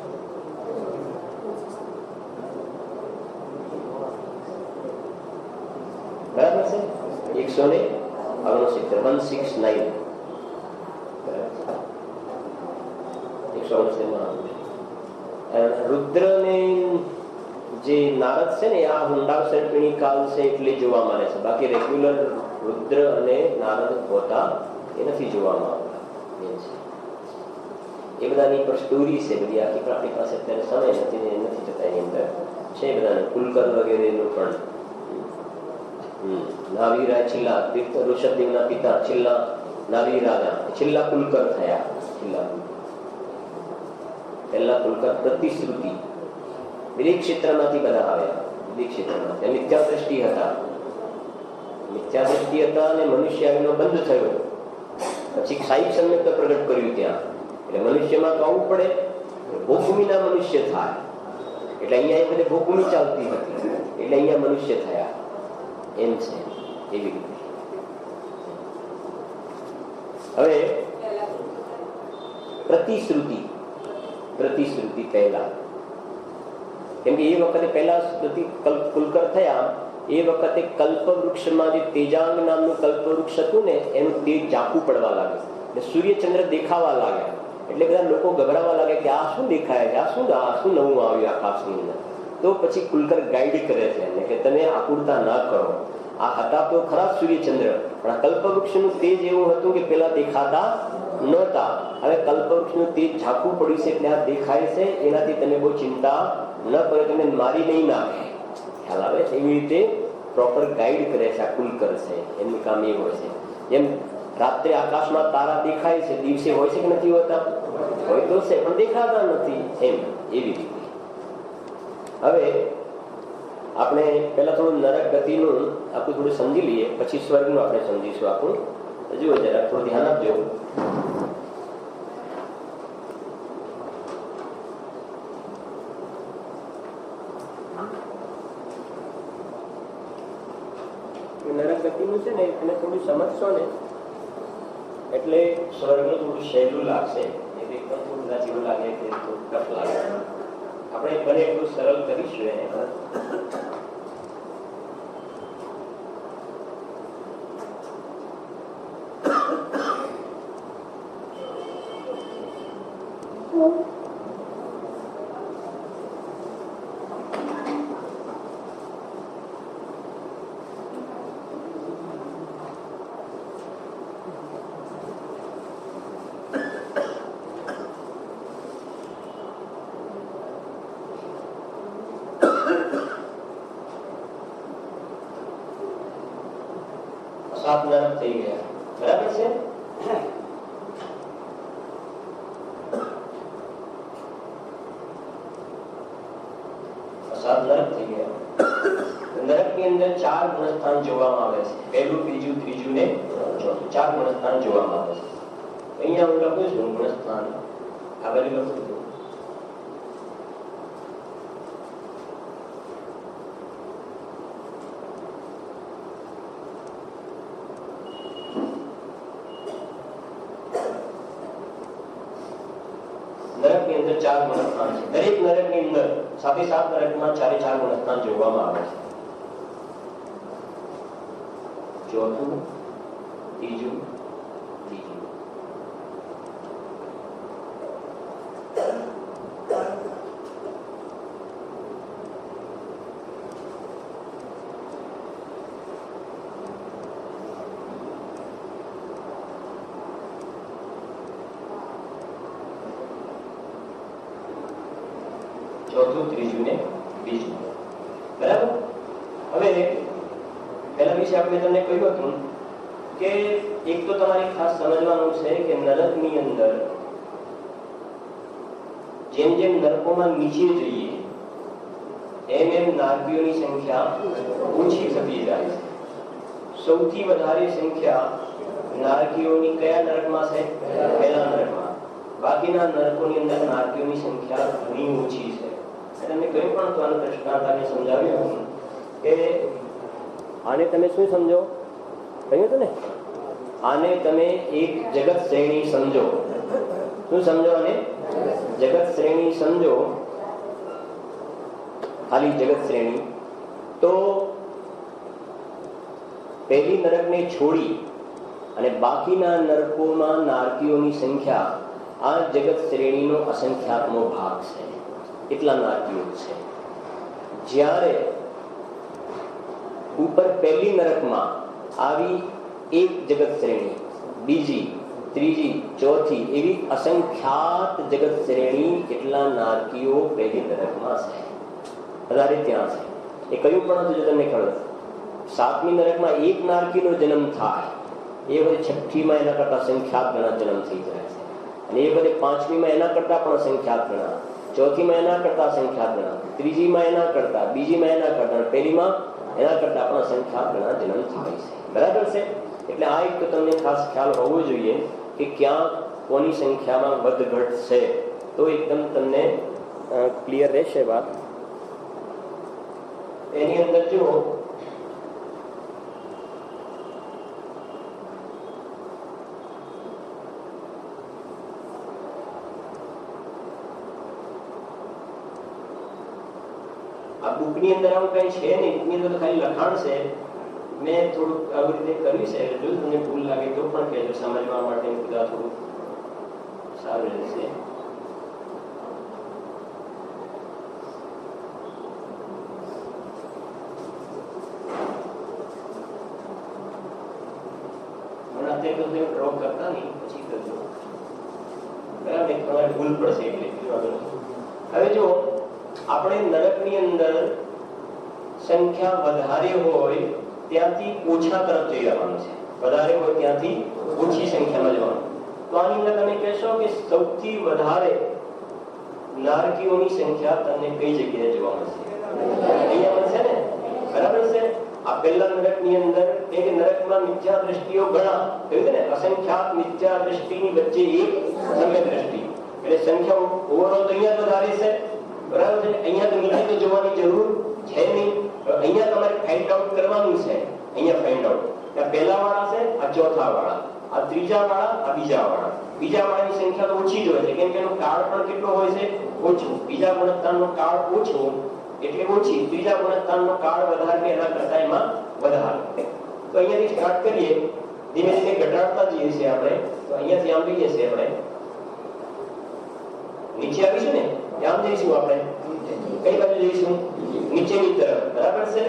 બરાબર છે? 169. રુદ્ર ને જે નારદ છે ને આ હુંડા સરપીણી કાલ છે એટલે જોવા મળે છે. બાકી રેગ્યુલર રુદ્ર અને નારદ હોતા એ નથી જોવામાં આવતા. એ બધાની પર સ્ટોરી છે બધી આખી, પણ આપણી પાસે અત્યારે સમય નથી જતા એની અંદર છે બધાને. કુલકર વગેરેનું પણ નાવીરા છેલ્લા તીર્થ ઋષભદેવના પિતા છેલ્લા નાવીરાના છેલ્લા કુલકર થયા. પહેલા કુલકર પ્રતિશ્રુતિ. વિદેશ ક્ષેત્રમાંથી બધા આવ્યા. વિદેશ ક્ષેત્રમાંથી મિથ્યા દ્રષ્ટિ હતા. મિથ્યા દ્રષ્ટિ હતા અને મનુષ્ય આવીનો બંધ થયો. પછી સાહિબ સમ્યક પ્રગટ કર્યું ત્યાં. એટલે મનુષ્યમાં તો આવવું પડે, ભોગભૂમિના મનુષ્ય થાય. એટલે અહીંયા એ બધે ભોગભૂમિ ચાલતી હતી એટલે અહીંયા મનુષ્ય થયા. એમ છે એવી રીતે. હવે પ્રતિશ્રુતિ. પ્રતિશ્રુતિ પહેલા, કેમ કે એ વખતે પહેલા કુલકર થયા એ વખતે કલ્પવૃક્ષમાં જે તેજાંગ નામનું કલ્પવૃક્ષ હતું ને એનું તેજ ઝાંખું પડવા લાગે એટલે સૂર્યચંદ્ર દેખાવા લાગ્યા. એટલે બધા લોકો ગભરાવા લાગે કે આ શું દેખાય છે, આ શું નવું આવ્યું આકાશની અંદર. તો પછી કુલકર ગાઈડ કરે છે એમને કે તમે આકુરતા ના કરો, આ હતા તો ખરા સૂર્યચંદ્ર, પણ આ કલ્પવૃક્ષનું તેજ એવું હતું કે પેલા દેખાતા નહોતા. હવે કલ્પવૃક્ષનું તેજ ઝાંખું પડ્યું છે એટલે આ દેખાય છે, એનાથી તમે બહુ ચિંતા ન કરો, તમે મારી નહીં નાખે. ખ્યાલ આવે છે? એવી રીતે પ્રોપર ગાઈડ કરે છે, આ કુલકર છે, એનું કામ એ હોય છે. જેમ રાત્રે આકાશમાં તારા દેખાય છે, દિવસે હોય છે કે નથી હોતા? હોય તો છે પણ દેખાતા નથી, એમ એવી રીતે. હવે આપણે પેલા થોડું નરક ગતિનું આપણું થોડું સમજી લઈએ, પછી સ્વર્ગનું આપણે સમજીશું. આપણું જુઓ જરા, થોડું ધ્યાન આપજો. નરક ગતિનું છે ને, તમે થોડું સમજશો ને એટલે સ્વર્ગનું થોડું સહેલું લાગશે. એકદમ થોડું જેવું લાગે કે થોડું ટફ લાગે. આપણે બને એટલું સરળ કરીશું એને. સાત નરક થઈ ગયા, બરાબર છે? સાત નરક થઈ ગયા. નરક ની અંદર 4 ગુણસ્થાન જોવામાં આવે છે. પહેલું, બીજું, ત્રીજું ને ચોથું. 4 ગુણસ્થાન જોવામાં આવે છે. અહીંયા હું લખું છું ગુણસ્થાન, આગળ લખું છું. નરકની અંદર 4 ગુણસ્થાન છે. દરેક નરકની અંદર સાથે 7 નરકમાં 4 ગુણસ્થાન જોવામાં આવે છે. ચોથું, ત્રીજું, ત્રીજું. ચોથું, ત્રીજું ને બીજું. બરાબર? હવે પહેલા વિશે આપણે તમને કહ્યું હતું કે એક તો તમારે ખાસ સમજવાનું છે કે નરકની અંદર જેમ જેમ નરકોમાં નીચે જઈએ એમ એમ નારકીઓની સંખ્યા ઓછી થતી જાય છે. સૌથી વધારે સંખ્યા નારકીઓની કયા નરકમાં છે? પહેલા નરકમાં. બાકીના નરકોની અંદર નારકીઓની સંખ્યા ઘણી ઓછી છે. તમે કહ્યું પણ તો આનું દ્રષ્ટાંત આપને સમજાવ્યું કે આને તમે શું સમજો? કહ્યું હતું ને, આને તમે એક જગત શ્રેણી સમજો. શું સમજો? આને જગત શ્રેણી સમજો, ખાલી જગત શ્રેણી. તો પહેલી નરકને છોડી અને બાકીના નરકોમાં નારકીઓની સંખ્યા આ જગત શ્રેણીનો અસંખ્યાતનો ભાગ છે. એટલા નારકીઓ છે. જ્યારે ઉપર પહેલી નરકમાં આવી એક જગત શ્રેણી, બીજી, ત્રીજી, ચોથી એવી અસંખ્યાત જગત શ્રેણી, એટલા નારકીઓ પહેલી નરકમાં છે. વધારે ત્યાં છે. એ કયું પણ હતું જો તમને ખબર? 7મી નરકમાં એક નારકીનો જન્મ થાય, એ વખતે 6ઠીમાં એના કરતા સંખ્યાત ગણા જન્મ થઈ જાય છે. અને એ વખતે 5મીમાં એના કરતા પણ સંખ્યાત ગણા, ચોથીમાં એના કરતા સંખ્યાત ગણા, ત્રીજીમાં એના કરતા, બીજીમાં એના કરતા, પહેલીમાં એના કરતા પણ સંખ્યાત ગણા જન્મ થાય છે. બરાબર છે? એટલે આ એક તો તમને ખાસ ખ્યાલ હોવો જોઈએ કે ક્યાં કોની સંખ્યામાં વધઘટ છે, તો એકદમ તમને ક્લિયર રહેશે વાત. એની અંદર જો આ બુકની અંદર આવું કઈ છે નહીં, બુકની અંદર ખાલી લખાણ છે. મેં થોડુંક આવી રીતે કર્યું છે, જો તમને ભૂલ લાગે તો પણ કહેજો, સમજવા માટે બધા થોડું સારું રહેશે. તો તમે ડ્રો કરતા નહીં, પછી કરજો. બરાબર, તમારે ભૂલ પડશે એટલે. હવે જો આપણે નરકની અંદર સંખ્યા વધારે હોય ત્યાંથી ઓછા તરફ જઈ જવાનું છે, વધારે હોય ત્યાંથી ઓછી સંખ્યામાં જવાનું. તો આની અંદર તમે કહેશો કે સૌથી વધારે નારકીઓની સંખ્યા તમને કઈ જગ્યાએ જોવા મળશે? અહીંયા મળશે ને, બરાબર છે. આ પહેલા નરકની અંદર એક નરકમાં મિથ્યા દ્રષ્ટિઓ ઘણા, કહ્યું ને, અસંખ્યાત મિથ્યા દ્રષ્ટિની વચ્ચે એક સમ્ય દ્રષ્ટિ, એટલે સંખ્યા ઓવરઓલ તો અહીંયા વધારે છે, બરાબર છે. અહીંયા તો નીચે તો જોવાની જરૂર છે નહીં, અહીંયા તમારે ફાઇન્ડ આઉટ કરવાનું છે. અહીંયા ફાઇન્ડ આઉટ, આ પહેલા વાળા છે, આ ચોથા વાળા, આ ત્રીજા વાળા, આ બીજા વાળા. બીજા વાળાની સંખ્યા તો ઓછી જ હોય છે, કેમ કે એનો કાળ પણ કેટલો હોય છે? ઓછો. બીજા ગુણોત્તાનનો કાળ ઓછો એટલે ઓછી, ત્રીજા ગુણોત્તાનનો કાળ વધારે, એના કરતા એમાં વધારે. તો અહીંયાથી સ્ટાર્ટ કરીએ, ધીમે ધીમે ઘટાડતા જઈએ છીએ આપણે. તો અહીંયાથી આમ લઈએ છીએ આપણે, નીચે આવીશું ને, આમ જઈશું આપણે, કઈ બાજુ જઈશું? નીચેની તરફ, બરાબર છે.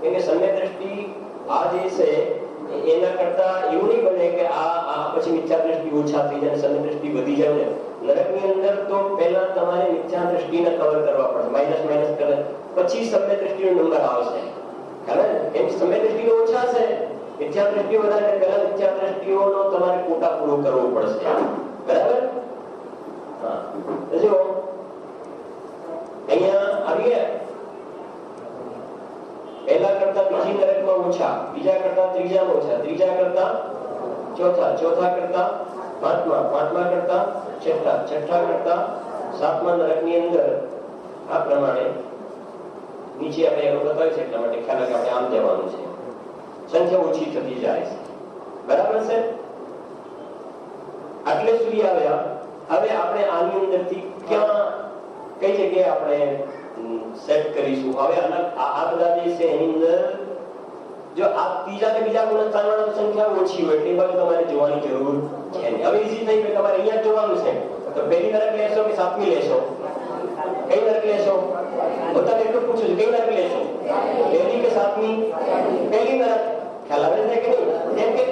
કેમ કે સમ્ય દ્રષ્ટિ આ જે છે એના કરતા એવું નહીં બને કે આ પછી મિથ્યા દ્રષ્ટિ ઓછા થઈ જાય, સમ્ય દ્રષ્ટિ વધી જાય ને. નરકની અંદર તો પહેલા તમારે મિથ્યા દ્રષ્ટિને કવર કરવા પડે, માઇનસ માઇનસ કરે, પછી સમ્ય દ્રષ્ટિનો નંબર આવશે. ખબર? એમ સમ્ય દ્રષ્ટિ ઓછા છે, મિથ્યા દ્રષ્ટિ વધારે, પહેલા મિથ્યા દ્રષ્ટિઓનો તમારે કોટા પૂરો કરવો પડશે, બરાબર? હા, તો જો અહીંયા આવી ગયા, પહેલા કરતા બીજી નરકમાં ઓછા, બીજા કરતા ત્રીજામાં ઓછા, ત્રીજા કરતા ચોથા, ચોથા કરતા પાંચમા, પાંચમા કરતા છઠ્ઠા, છઠ્ઠા કરતા સાતમા નરકની અંદર આ પ્રમાણે નીચે આપણે એનો બતાવ્યું છે, એટલા માટે ખ્યાલ કે આપણે આમ જવાનું છે. સંખ્યા ઓછી થતી જાય છે, બરાબર છે. આટલે સુધી આવ્યા. હવે આપણે આની અંદરથી ક્યાં કઈ જગ્યાએ આપણે સેટ કરીશું? હવે આ બધા જે છે એની અંદર જો આ ત્રીજા કે બીજા ગુણોત્તાનવાળા સંખ્યા ઓછી હોય એટલે બાજુ તમારે જોવાની જરૂર છે નહીં. હવે ઈઝી થઈ ગયું, તમારે અહીંયા જોવાનું છે. તો પહેલી નરક લેશો કે સાતમી લેશો? કઈ નરક લેશો? હું તમને એટલું પૂછું છું, કઈ નરક લેશો? પહેલી કે સાતમી? પહેલી નરક. ખ્યાલ આવે છે કે નહીં? કેમ કે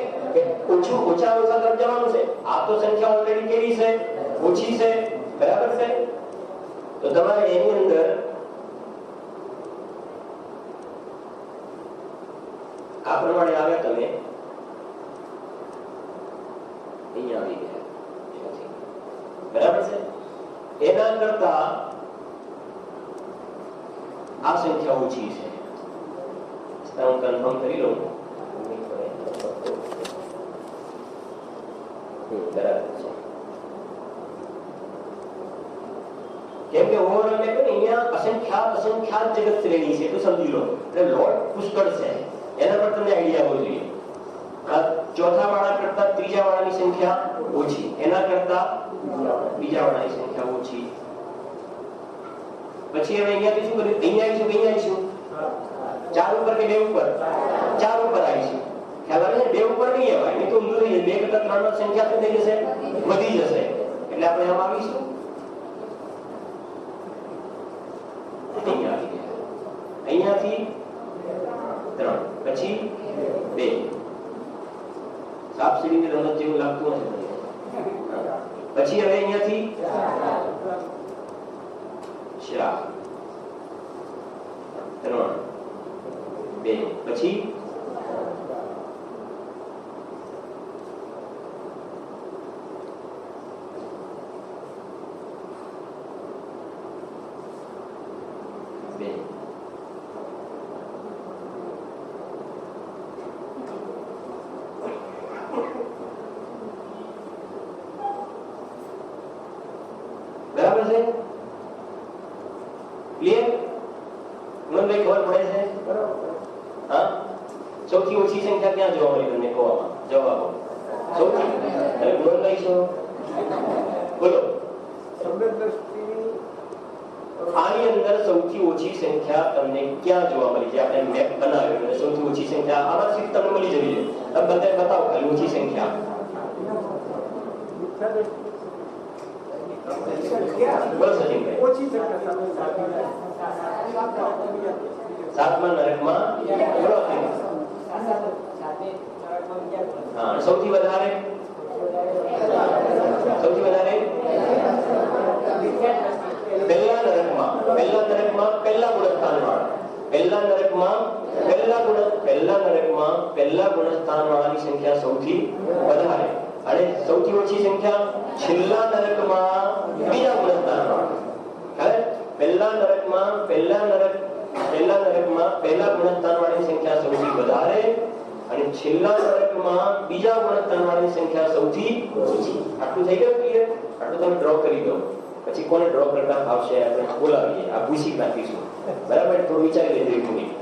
ઓછા તરફ જવાનું છે. આ તો સંખ્યા ઓલરેડી કેવી છે? ઓછી છે, બરાબર છે. તો તમારે એની અંદર આ પ્રમાણે આવે, તમે અહીંયા આવી ગયા, બરાબર છે. એના કરતા આ સંખ્યા ઓછી છે, હું કન્ફર્મ કરી લઉં. બરાબર છે. કેમ કે ઓવરઓલ મેં કહ્યું અહીંયા અસંખ્યાત જગત શ્રેણી છે, એટલું સમજી લો. એટલે લોટ પુષ્કળ છે, એના પર તમને આઈડિયા હોવો જોઈએ. આ ચોથા વાળા કરતા ત્રીજા વાળાની સંખ્યા ઓછી, એના કરતા બીજા વાળાની સંખ્યા ઓછી. પછી હવે અહીંયાથી શું કર્યું? અહીંયા આવીશું, ચાર ઉપર કે બે ઉપર? ચાર ઉપર આવીશું. ખ્યાલ આવે છે? બે ઉપર નહીં આવે, નહીં તો ઊંધું થઈ જશે. બે કરતા ત્રણ ની સંખ્યા શું થઈ જશે? વધી જશે. એટલે આપણે આમ આવીશું, અહીંયાથી 3, પછી 2. સાપ સીડીની રમત જેવું લાગતું નથી. પછી હવે અહીંયાથી 4, 3, 2, પછી 2. બરાબર છે? ક્લિયર? મને ખબર પડે છે? હા, સૌથી ઓછી સંખ્યા ક્યાં જોવા મળી તમને? કહો જવાબ. સૌથી અરે ગુણ લઈશું, બોલો. આની અંદર સૌથી ઓછી સંખ્યા તમને ક્યાં જોવા મળી? જે આપણે મેપ બનાવ્યો અને સૌથી ઓછી સંખ્યા આમાં સીટ તમને મળી જવી જોઈએ. તમે બધા બતાવો ખાલી ઓછી સંખ્યા. બોલો સચિનભાઈ. ઓછી સંખ્યા સાતમા નરકમાં બોલો. હા, સૌથી વધારે પહેલા નરકમાં પહેલા ગુણસ્થાન વાળાની સંખ્યા સૌથી વધારે અને સૌથી ઓછી સંખ્યા છેલ્લા નરકમાં બીજા ગુણસ્થાન વાળા. પહેલા નરકમાં પહેલા ગુણસ્થાન વાળાની સંખ્યા સૌથી વધારે અને છેલ્લા નરકમાં બીજા ગુણસ્થાન વાળાની સંખ્યા સૌથી ઓછી. આટલું થઈ ગયું ક્લિયર? આટલું તમે ડ્રો કરી દો, પછી કોને ડ્રો કરતા આવશે આપણે બોલાવીએ, આ પૂછી નાખીશું. બરાબર? થોડું વિચારી લેજો એક મિનિટ.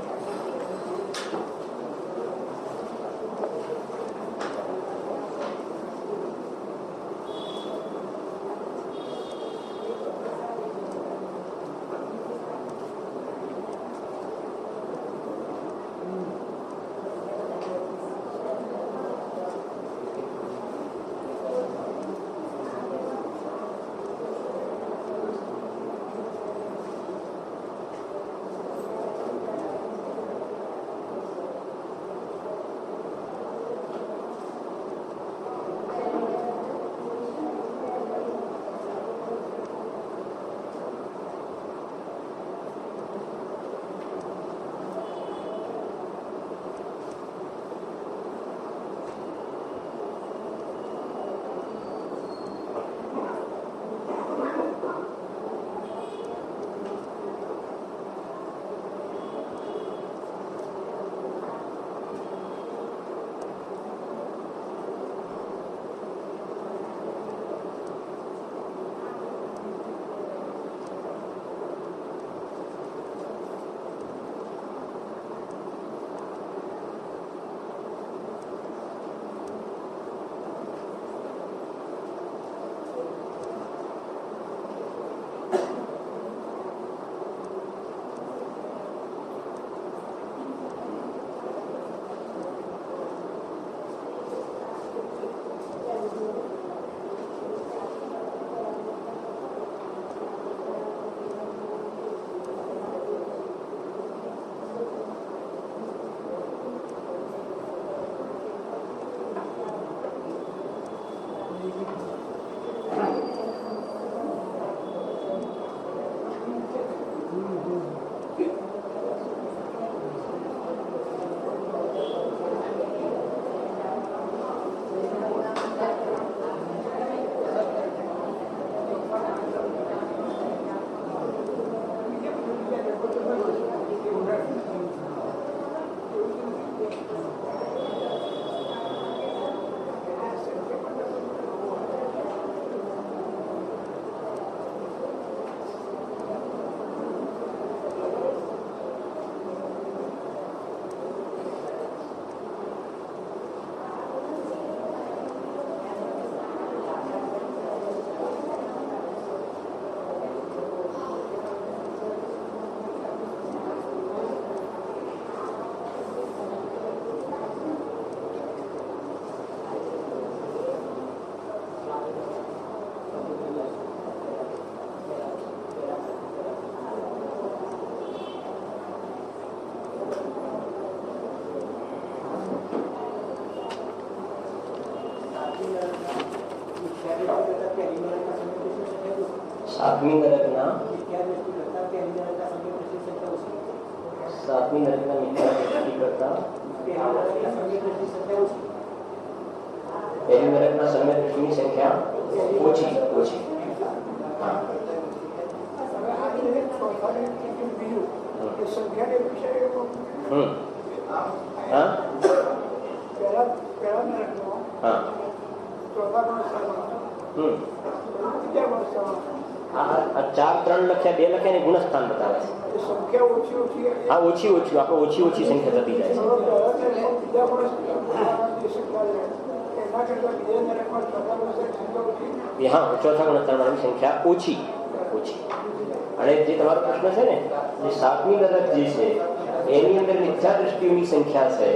સાતમી નરકના મિથ્યા દ્રષ્ટિ કરતા પહેલી નરકના સમ્યક દ્રષ્ટિની સંખ્યા ઓછી. ચાર 3 લખ્યા 2 લખ્યા ને ગુણસ્થાન બતાવે છે. હા, ઓછી આપણે ઓછી સંખ્યા થતી જાય છે. હા, ચોથા ગુણસ્થાન વાળાની સંખ્યા ઓછી. અને જે તમારો પ્રશ્ન છે ને, જે સાતમી નરક જે છે એની અંદર મિથ્યા દ્રષ્ટિઓની સંખ્યા છે,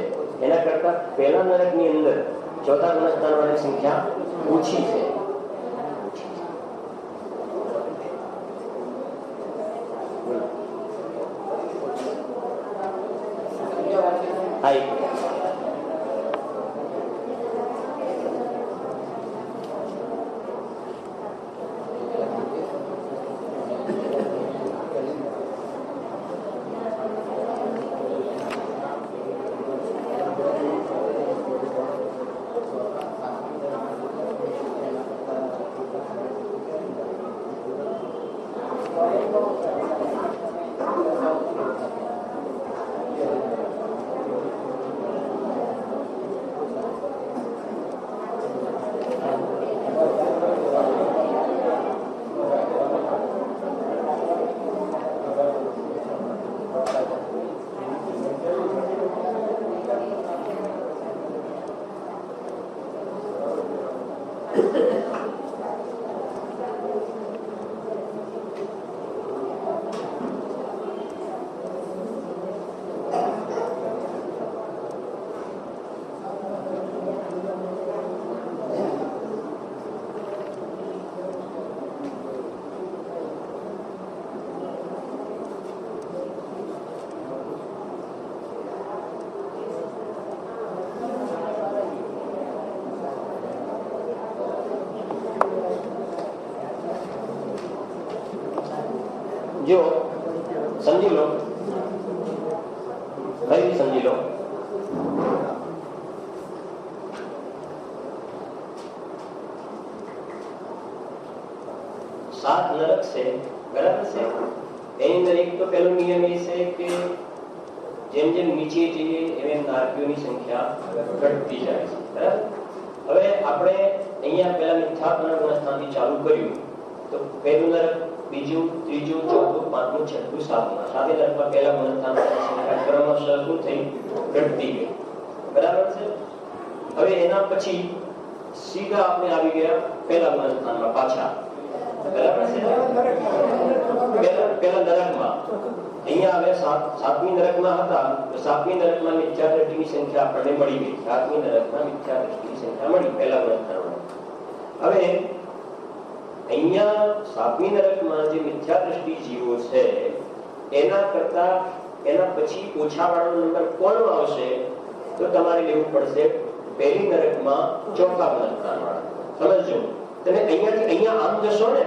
એના કરતા પહેલા નરકની અંદર ચોથા ગુણસ્થાન વાળાની સંખ્યા ઓછી છે. જો સમજી લો, ફરી સમજી લો. સાત નરક છે, બરાબર છે. એની અંદર એક તો પહેલો નિયમ એ છે કે જેમ જેમ નીચે જઈએ એમ નારકીઓની સંખ્યા ઘટતી જાય છે, બરાબર. હવે આપણે અહીંયા પહેલા મિથ્યા ગુણસ્થાનથી ચાલુ કર્યું તો પહેલું નરક, બીજું, ત્રીજું, ચોથું, પાંચમું, છઠ્ઠું, સાતમું. સાતે નરકમાં પહેલા ગુણસ્થાનની સંખ્યા ક્રમશઃ શું થઈ? ઘટતી ગઈ, બરાબર છે. હવે એના પછી સીધા આપણે આવી ગયા પહેલા ગુણસ્થાનમાં પાછા, બરાબર છે. પહેલા નરકમાં અહીંયા હવે સાતમી નરકમાં હતા તો સાતમી નરકમાં મિથ્યા દ્રષ્ટિની સંખ્યા આપણને મળી ગઈ. સાતમી નરકમાં મિથ્યા દ્રષ્ટિની સંખ્યા મળી પહેલા ગુણસ્થાનમાં. હવે અહીંયા સાતમી નરકમાં જે મિથ્યા દ્રષ્ટિ જીવો છે એના કરતા એના પછી ઓછા વાળો નંબર કોણ આવશે તો તમારે લેવું પડશે પહેલી નરકમાં ચોથા ગુણસ્થાન વાળા. સમજો, તમે અહીંયાથી અહીંયા આમ જશો ને,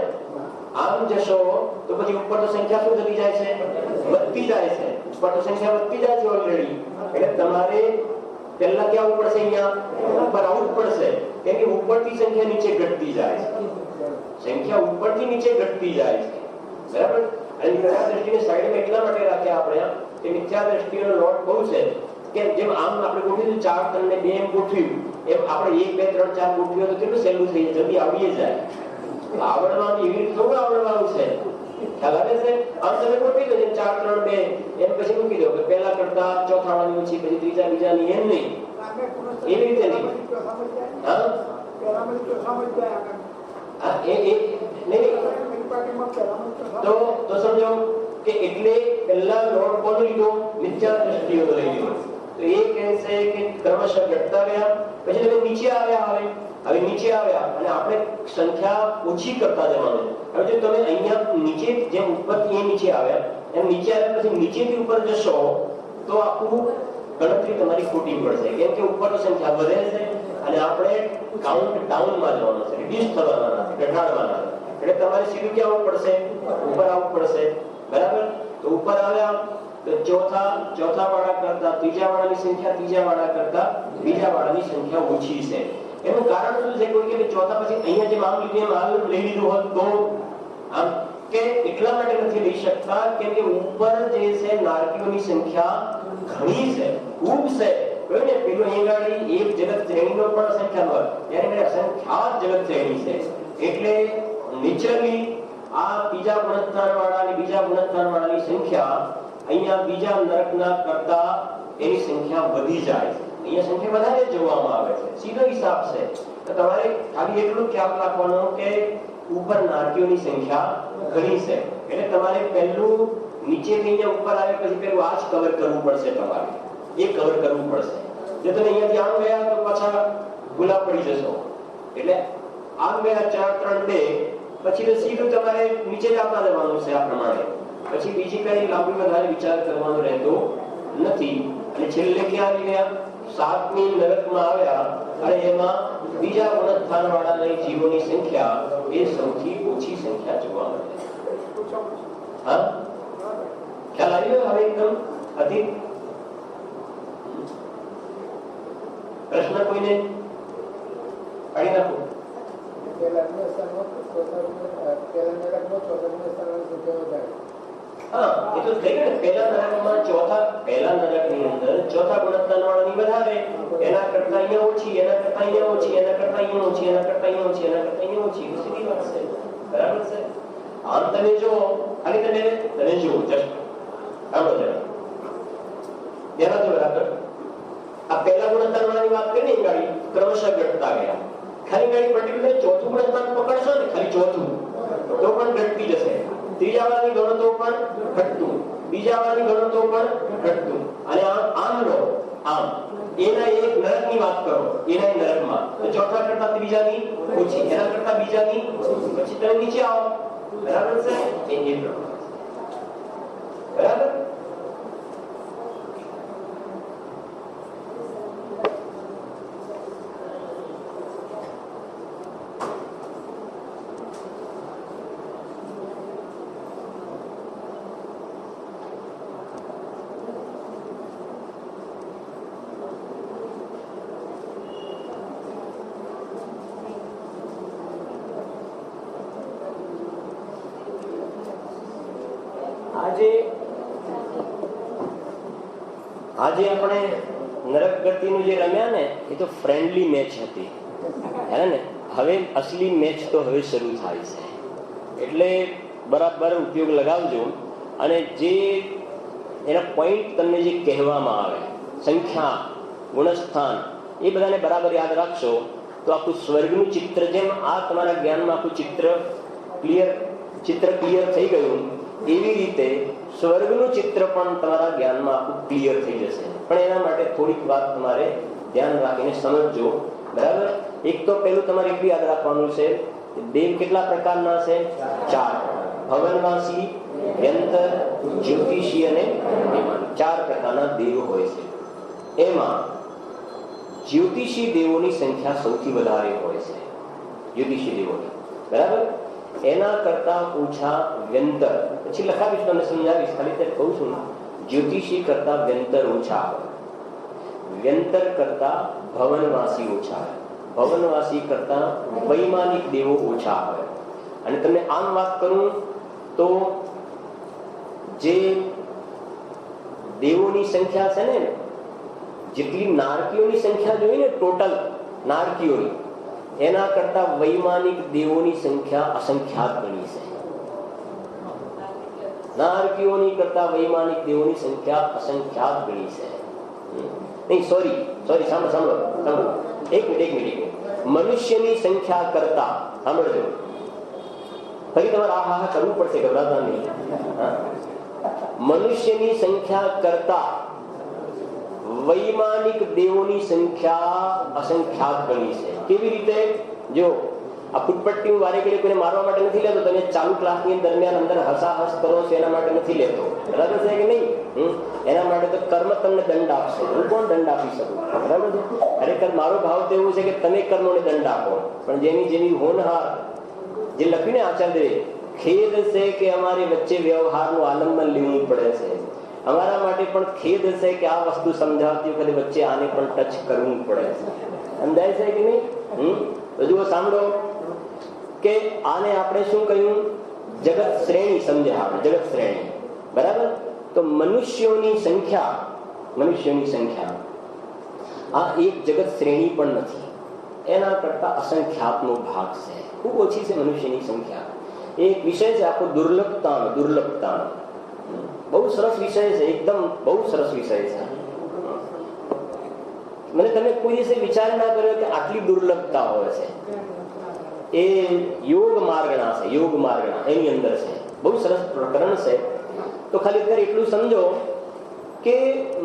આમ જશો તો પછી ઉપર તો સંખ્યા શું થતી જાય છે? વધતી જાય છે. ઉપર તો સંખ્યા વધતી જાય છે ઓલરેડી. એટલે તમારે પહેલા ક્યાં આવવું પડશે? અહીંયા ઉપર આવવું પડશે, કેમ કે ઉપરથી સંખ્યા નીચે ઘટતી જાય છે. સંખ્યા ઉપરથી નીચે ઘટતી જાય છે, બરાબર. અને મિથ્યા દ્રષ્ટિને સાઈડમાં એટલા માટે રાખ્યા આપણે કે મિથ્યા દ્રષ્ટિનો લોટ બહુ છે કે જેમ આમ આપણે ગોઠવ્યું 4 3 ને 2 એમ ગોઠવ્યું એમ આપણે 1 2 3 4 ગોઠવ્યું તો કેટલું સહેલું થઈ જાય, જલ્દી આવડી જાય. આવડવાનું એવી રીતે થોડું આવડવાનું છે, ખ્યાલ આવે છે. આમ તમે ગોઠવી દો જેમ 4 3 2 એમ પછી મૂકી દો કે પહેલા કરતા ચોથા વાળાની ઓછી, પછી ત્રીજા બીજાની, એમ નહીં, એવી રીતે નહીં. હા તો સમજો કે એટલે પહેલા લોટ કોનો લીધો? મિથ્યા દ્રષ્ટિઓનો લઈ લીધો. તો એ કહે છે કે ક્રમશઃ ઘટતા ગયા. પછી તમે નીચે આવ્યા, હવે નીચે આવ્યા અને આપણે સંખ્યા ઓછી કરતા જવાનું. હવે જો તમે અહીંયા નીચે જેમ ઉપરથી નીચે આવ્યા એમ નીચે આવ્યા પછી નીચેથી ઉપર જશો તો આખું ગણતરી તમારી ખોટી પડશે, કેમ કે ઉપર સંખ્યા વધે છે અને આપણે કાઉન્ટ ડાઉનમાં જવાનું છે, રિડ્યુસ થવાના છે, ઘટાડવાના છે. એટલે તમારે સીધું ક્યાં આવવું પડશે? ઉપર આવવું પડશે, બરાબર. તો ઉપર આવ્યા તો ચોથા વાળા કરતા ત્રીજા વાળાની સંખ્યા ત્રીજા વાળા કરતા બીજા વાળાની સંખ્યા ઓછી છે. એનું કારણ શું છે? કોઈ કે ચોથા પછી અહીંયા જે મામ લીધું એમ હાલ લઈ લીધું હોત તો આમ કે એટલા માટે નથી લઈ શકતા કેમ કે ઉપર જે છે નારકીઓની સંખ્યા ઘણી છે, ખૂબ છે. કોઈને પેલું અહીંગાડી એક જગત શ્રેણીનો પણ સંખ્યા હોય ત્યારે મેં અસંખ્યાત જગત શ્રેણી છે. એટલે નેચરલી આ ત્રીજા ગુણસ્થાન વાળા અને બીજા ગુણસ્થાન વાળાની સંખ્યા અહીંયા બીજા નરકના કરતા એની સંખ્યા વધી જાય છે. અહીંયા સંખ્યા વધારે જોવામાં આવે છે, સીધો હિસાબ છે. તો તમારે ખાલી એટલું ખ્યાલ રાખવાનો કે ઉપર નારકીઓની સંખ્યા ઘણી છે. એટલે તમારે પહેલું નીચેથી અહીંયા ઉપર આવે પછી પેલું આ જ કવર કરવું પડશે, તમારે એ કવર કરવું પડશે. જો તમે અહીંયાથી આમ ગયા તો પાછા ભૂલા પડી જશો. એટલે આમ ગયા 4 3 2 પછી તો સીધું તમારે નીચે જ આવતા જવાનું છે આ પ્રમાણે. પછી બીજી કઈ લાંબી વધારે વિચાર કરવાનો રહેતો નથી. અને છેલ્લે ક્યાં આવી ગયા? સાતમી નરકમાં આવ્યા અને એમાં બીજા ગુણસ્થાન વાળાની જીવોની સંખ્યા એ સૌથી ઓછી સંખ્યા જોવા મળે. હા, ખ્યાલ આવ્યો હવે એકદમ અતિ? પ્રશ્ન કોઈને? કાઢી નાખો. હા, એ તો થઈ ગયું. પહેલા નરકમાં પહેલા નરકની અંદર ચોથા ગુણસ્થાન વાળાની વધારે, એના કરતા અહીંયા ઓછી, એના કરતા અહીંયા ઓછી, એના કરતા અહીંયા ઓછી, એના કરતા અહીંયા ઓછી, એના કરતા અહીંયા ઓછી. સીધી વાત છે, બરાબર છે. આમ તમે જો ખાલી તમે જો જસ્ટ સાંભળો જરા ધ્યાન જો બરાબર. આ પહેલા ગુણસ્થાન વાળાની વાત કરી ને ગાડી ક્રમશઃ ઘટતા ગયા. ખાલી ગાડી પર્ટિક્યુલર ચોથું ગુણસ્થાન પકડશો ને, ખાલી ચોથું તો પણ ઘટતી જશે. ત્રીજા વાળાની ગણો તો પણ ઘટતું, બીજા વાળાની ગણો તો પણ ઘટતું. અને આમ લો, આમ એના એક નરકની વાત કરો, એના નરકમાં તો ચોથા કરતા ત્રીજાની ઓછી, એના કરતા બીજાની પછી તમે નીચે આવો, બરાબર છે. એ બરાબર. આજે આપણે નરક ગતિનું જે રમ્યા ને એ તો ફ્રેન્ડલી મેચ હતી હે ને. હવે અસલી મેચ તો હવે શરૂ થાય છે, એટલે બરાબર ઉપયોગ લગાવજો. અને જે એના પોઈન્ટ તમને જે કહેવામાં આવે, સંખ્યા, ગુણસ્થાન, એ બધાને બરાબર યાદ રાખશો તો આખું સ્વર્ગનું ચિત્ર, જેમ આ તમારા જ્ઞાનમાં આખું ચિત્ર ક્લિયર થઈ ગયું, એવી રીતે સ્વર્ગનું ચિત્ર પણ તમારા જ્ઞાનમાં આખું ક્લિયર થઈ જશે. પણ એના માટે થોડીક વાત તમારે ધ્યાન રાખીને સમજજો, બરાબર. એક તો પેલું તમારે એટલું યાદ રાખવાનું છે કે દેવ કેટલા પ્રકારના છે? 4. ભવનવાસી, વ્યંતર, જ્યોતિષી અને વિમાન. 4 પ્રકારના દેવ હોય છે. એમાં જ્યોતિષી દેવોની સંખ્યા સૌથી વધારે હોય છે, જ્યોતિષી દેવોની, બરાબર. એના કરતા ઓછા વ્યંતર. પછી લખાવીશ, તમને સમજાવીશ, ખાલી ત્યારે કહું છું. જ્યોતિષી કરતા વ્યંતર ઓછા હોય, વ્યંતર કરતા ભવનવાસી ઓછા હોય, ભવનવાસી કરતા વૈમાનિક દેવો ઓછા હોય. અને તમને આમ વાત કરું તો જે દેવોની સંખ્યા છે ને, જેટલી નારકીઓની સંખ્યા જોઈએ ને, ટોટલ નારકીઓની, એના કરતા વૈમાનિક દેવોની સંખ્યા અસંખ્યાત ગણી છે. નારકીઓની કરતા વૈમાનિક દેવોની સંખ્યા અસંખ્યાત ગણી છે. નહીં, સોરી, સાંભળો. એક મિનિટ. મનુષ્યની સંખ્યા કરતા, સાંભળજો, ફરી તમારે આ કરવું પડશે, ગભરાતા નહીં. મનુષ્યની સંખ્યા કરતા વૈમાનિક દેવોની સંખ્યા અસંખ્યાત ગણી છે. કેવી રીતે? જો આ ફૂટપટ્ટી હું વારે ઘડીએ કોઈને મારવા માટે નથી લેતો, તમે ચાલુ ક્લાસની દરમિયાન અંદર હસાહસ કરો છો એના માટે નથી લેતો, બરાબર છે કે નહીં? એના માટે તો કર્મ તમને દંડ આપશે. હું કોણ દંડ આપી શકું? બરાબર છે. ખરેખર મારો ભાવ તો એવું છે કે તમે કર્મોને દંડ આપો, પણ જેની હોનહાર જે લખ્યું ને આચાર્ય, ખેદ છે કે અમારી વચ્ચે વ્યવહારનું આલંબન લેવું પડે છે. અમારા માટે પણ ખેદ છે કે આ વસ્તુ સમજાવતી વખતે વચ્ચે આને પણ ટચ કરવું પડે છે. સમજાય છે કે નહીં? તો જુઓ, સાંભળો કે આને આપણે શું કહ્યું? જગત શ્રેણી સમજ્યા આપણે, જગત શ્રેણી, બરાબર. તો મનુષ્યોની સંખ્યા આ એક જગત શ્રેણી પણ નથી, એના કરતા અસંખ્યાતનો ભાગ છે. ખૂબ ઓછી છે મનુષ્યની સંખ્યા. એક વિષય છે આખો દુર્લભતાનો. બહુ સરસ વિષય છે, એકદમ બહુ સરસ વિષય છે. મને તમે કોઈ દિવસે વિચાર ના કર્યો કે આટલી દુર્લભતા હોય છે. એ યોગ માર્ગણા છે, એની અંદર છે. બહુ સરસ પ્રકરણ છે. તો ખાલી અત્યારે એટલું સમજો કે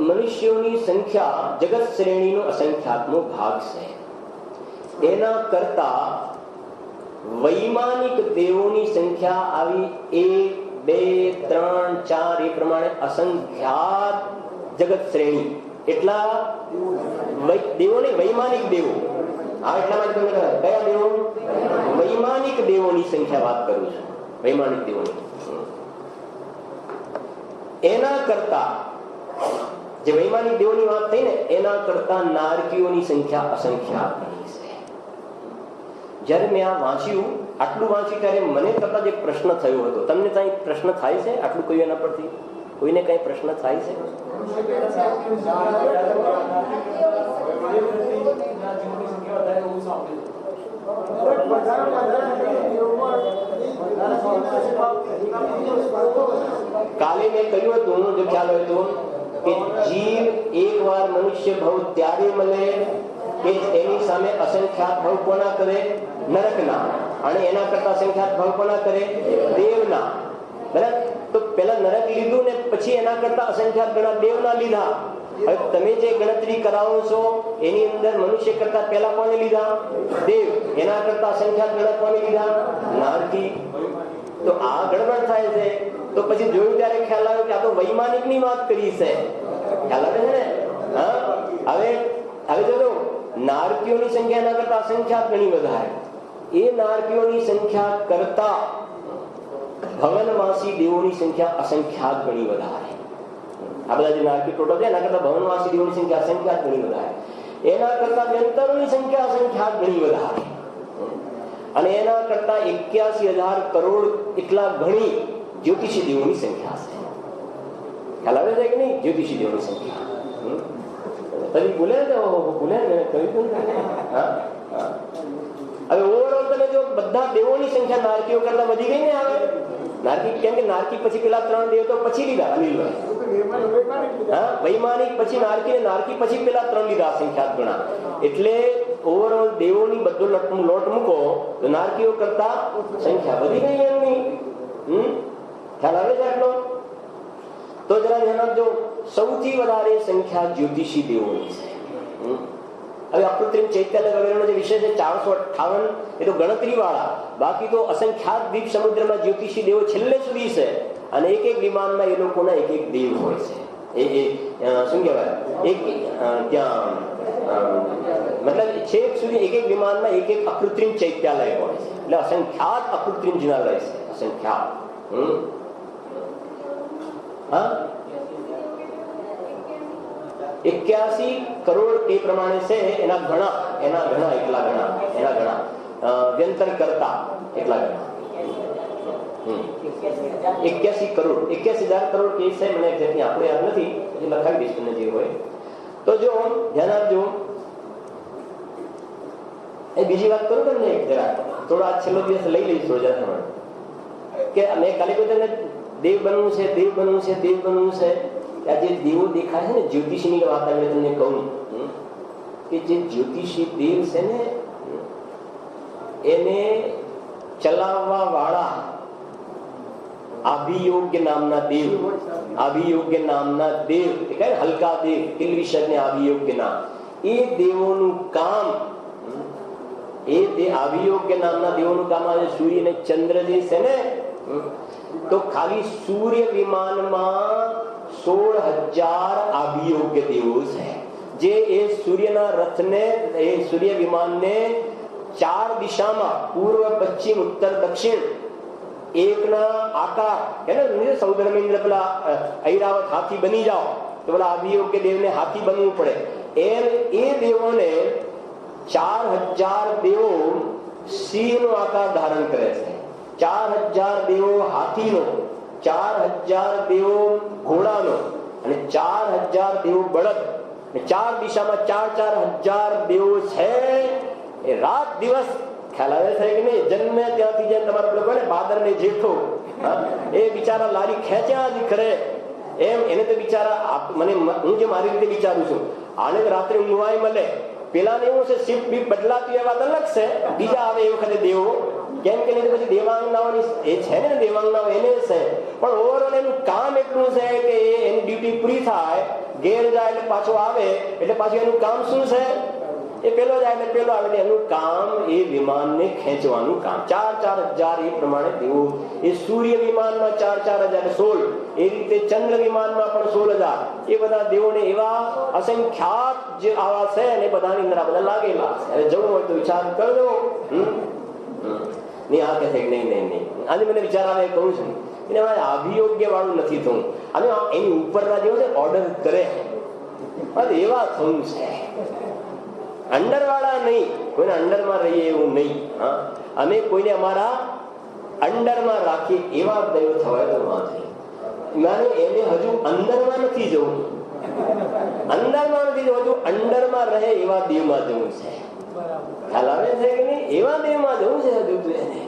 મનુષ્યોની સંખ્યા જગત શ્રેણીનો અસંખ્યાતનો ભાગ છે. એના કરતા વૈમાનિક દેવોની સંખ્યા આવી 1, 2, 3, 4 એ પ્રમાણે અસંખ્યાત જગત શ્રેણી. એટલા દેવો ને, વૈમાનિક દેવો. આ એટલા માટે તમને કયા દેવો? વૈમાનિક દેવોની સંખ્યા વાત કરું છું, વૈમાનિક દેવોની. એના કરતા જે વૈમાનિક દેવોની વાત થઈ ને, એના કરતા નારકીઓની સંખ્યા અસંખ્યાત ગણી છે. જયારે મેં આ વાંચ્યું, આટલું વાંચ્યું, ત્યારે મને તરત એક પ્રશ્ન થયો હતો. તમને કઈ પ્રશ્ન થાય છે આટલું કહ્યું એના પરથી? કોઈને કઈ પ્રશ્ન થાય છે? કાલે મેં કહ્યું હતું, જો ખ્યાલ હોય તો, કે જીવ એકવાર મનુષ્ય ભવ ત્યારે મળે કે એની સામે અસંખ્યાત ભવ કોના કરે? નરકના. અને એના કરતા અસંખ્યાત ભવ કોના કરે? દેવના. બરાબર. તો પેલા નરક લીધું ને પછી એના કરતા અસંખ્યાત ગણા દેવના લીધા. હવે તમે જે ગણતરી કરાવો છો એની અંદર મનુષ્ય કરતા પેલા કોને લીધા? દેવ. એના કરતા અસંખ્યાત ગણા કોને લીધા? નારકી. તો આ ગડબડ થાય છે. તો પછી જોયું ત્યારે ખ્યાલ આવ્યો કે આ તો વૈમાનિક ની વાત કરી છે. ખ્યાલ આવે છે ને? હવે જો નારકીઓની સંખ્યા એના કરતા અસંખ્યાત ગણી વધારે. એ નારકીઓની સંખ્યા કરતા ભવનવાસી દેવોની સંખ્યા અસંખ્યાત ગણી વધારે. આ બધા જે નારકી ટોટલ છે એના કરતા ભવનવાસી દેવોની સંખ્યા અસંખ્યાત ગણી વધારે. એના કરતા વ્યંતરોની સંખ્યા અસંખ્યાત ગણી વધારે. અને એના કરતા 81,000 કરોડ એટલા ગણી જ્યોતિષી દેવોની સંખ્યા છે. ખ્યાલ આવે છે કે નહીં? જ્યોતિષી દેવોની સંખ્યા પછી બોલ્યા કહ્યું. હા, હવે ઓવરઓલ તમે જો બધા દેવોની સંખ્યા નારકીઓ કરતા વધી ગઈ ને. આવે નારકી કેમ કે નારકી પછી પેલા 3 દેવ તો પછી લીધા અનિલભાઈ. હા, વૈમાનિક પછી નારકી, નારકી પછી પેલા 3 લીધા સંખ્યાત ગણા. એટલે ઓવરઓલ દેવોની બધો લોટ મૂકો તો નારકીઓ કરતા સંખ્યા વધી ગઈ એમની. ખ્યાલ આવે છે આટલો? તો જરા ધ્યાન આપજો. સૌથી વધારે સંખ્યા જ્યોતિષી દેવોની છે. હવે અકૃત્રિમ ચૈત્યાલય વગેરેનો જે વિષય છે 458, એ તો ગણતરી વાળા. બાકી તો અસંખ્યાત દ્વીપ સમુદ્રમાં જ્યોતિષી દેવો છેલ્લે સુધી છે. અને એક એક વિમાનમાં એ લોકોના એક એક દેવ હોય છે. એ શું કહેવાય, એક ત્યાં મતલબ છેક સુધી એક એક વિમાનમાં એક એક અકૃત્રિમ ચૈત્યાલય હોય છે. એટલે અસંખ્યાત અકૃત્રિમ જિનાલય છે, અસંખ્યાત. હા, 81 કરોડ એ પ્રમાણે છે. એના ઘણા એટલા ઘણા, એના ઘણા વ્યંતર કરતા એટલા ઘણા. 81 કરોડ 81,000 કરોડ કે છે. મને એક્ઝેક્ટલી આપણે યાદ નથી, એ લખાવી દઈશ તમને જે હોય. તો જો ધ્યાન આપજો. એ બીજી વાત કરું તમને એક જરા, થોડો આ છેલ્લો દિવસ લઈ લઈશ થોડો કે મેં કાલે કહ્યું તમને દેવ બનવું છે, દેવ બનવું છે, દેવ બનવું છે. આ જે દેવો દેખાય છે ને, જ્યોતિષીની વાત આપણે તમને કહું કે જે જ્યોતિષી દેવ છે ને, એને ચલાવવા વાળા આભિયોગ્ય નામના દેવ, આભિયોગ્ય નામના દેવ, હલકા દેવ, કિલ્વિશર ને આભિયોગ્ય નામ, એ દેવોનું કામ, એ આભિયોગ્ય નામના દેવોનું કામ આવે. સૂર્ય ને ચંદ્ર જે છે ને, તો ખાલી સૂર્ય વિમાનમાં 16,000 આભિયોગ્ય દેવો છે. જે એ સૂર્યના રથને, એ સૂર્ય વિમાનને 4 દિશામાં, પૂર્વ, પશ્ચિમ, ઉત્તર, દક્ષિણ, એકના આકાર કે સૌધર્મેન્દ્ર પેલા ઐરાવત હાથી બની જાઓ તો પેલા આભિયોગ્ય દેવને હાથી બનવું પડે. એમ એ દેવોને 4,000 દેવો સિંહનો આકાર ધારણ કરે છે, 4,000 દેવો હાથીનો, 4,000 દેવો ઘોડાનો અને 4,000 દેવો બળદ. 4 દિશામાં 4,000 દેવો છે. એ રાત દિવસ, ખ્યાલ આવે છે કે નહીં? જન્મે ત્યાંથી જેમ તમારે પેલો ને બાદર ને જેઠો, એ બિચારા લારી ખેંચ્યા જ કરે. એમ એને તો બિચારા મને, હું જે મારી રીતે વિચારું છું, આને રાત્રે ઊંઘવાય મળે. પેલાને એવું છે શિફ્ટ બીફ બદલાતી એ વાત અલગ છે, બીજા આવે એ વખતે દેવો, કેમ કે નહીં પછી દેવાંગનાઓની એ છે ને, દેવાંગનાઓ એને છે. પણ ઓવરઓલ એનું કામ એટલું છે કે એની ડ્યુટી પૂરી થાય, ઘેર જાય એટલે પાછો આવે, એટલે પાછું એનું કામ શું છે? એ પેલો જાય એટલે પેલો આવે. એનું કામ એ વિમાનને ખેંચવાનું કામ. 4,000 એ પ્રમાણે દેવો. એ સૂર્ય વિમાનમાં 4,000 16, એ રીતે ચંદ્ર વિમાનમાં પણ 16,000. એ બધા દેવોને એવા અસંખ્યાત જે આવા છે અને બધાની અંદર બધા લાગેલા છે. હવે જવું હોય તો વિચાર કરજો. નહીં આ કહે છે કે નહીં. આજે મને વિચાર આવે કહું છું એને અભિયોગ્ય વાળું નથી થવું, અને એની ઉપરના જેવો છે ઓર્ડર કરે એવા થવું છે. અંડર વાળા નહીં, કોઈને અંડરમાં રહીએ એવું નહીં. હા, અમે કોઈને અમારા અંડરમાં રાખીએ એવા દૈવ થવાય તો વાંધો. એને હજુ અંદરમાં નથી જવું, અંદરમાં નથી જવું, હજુ અંડરમાં રહે એવા દેવમાં જવું છે. ખ્યાલ આવે છે કે નહીં? એવા દેવમાં જવું છે હજુ તો એને.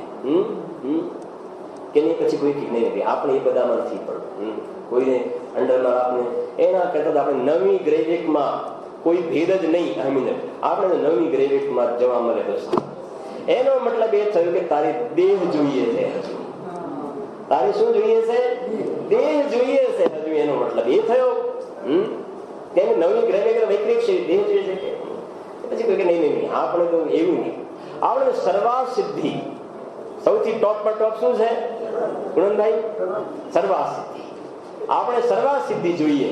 કે નહીં પછી કોઈ ઠીક નહીં નથી. આપણે એ બધામાં નથી પણ કોઈને અંડરમાં આપણે એના કરતા આપણે નવી ગ્રેજ્યુએટમાં કોઈ ભેદ જ નહીં. આપણે નવી ગ્રેજ્યુએટમાં જવા મળે તો એનો મતલબ એ થયો કે તારી દેહ જોઈએ છે. હજુ તારે શું જોઈએ છે? દેહ જોઈએ છે હજુ. એનો મતલબ એ થયો. તેને નવી ગ્રેજ્યુએટ વૈકૃત છે, દેહ જોઈએ છે. પછી કોઈ કે નહીં, આપણે તો એવું નહીં. આપણે સર્વા સિદ્ધિ, સૌથી ટોપ પર ટોપ શું છે ગુણનભાઈ? સર્વા સિદ્ધિ. આપણે સર્વા સિદ્ધિ જોઈએ.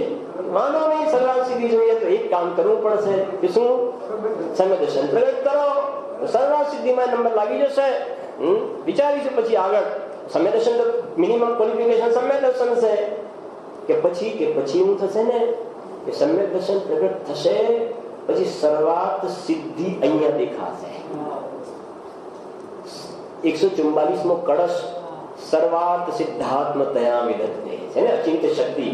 માનો નહીં સર્વા સિદ્ધિ જોઈએ તો એક કામ કરવું પડશે કે શું? સમ્યક દર્શન પ્રગટ કરો. સર્વા સિદ્ધિમાં નંબર લાગી જશે. વિચારીશું પછી આગળ. સમ્યક દર્શન તો મિનિમમ ક્વોલિફિકેશન સમ્યક દર્શન છે. કે પછી એવું થશે ને કે સમ્યક દર્શન પ્રગટ થશે પછી સર્વાત સિદ્ધિ અહીંયા દેખાશે. 144મો કળશ સર્વાર્થ સિદ્ધાત્મ તયા વિદતે છે ને, અચિંત્ય શક્તિ.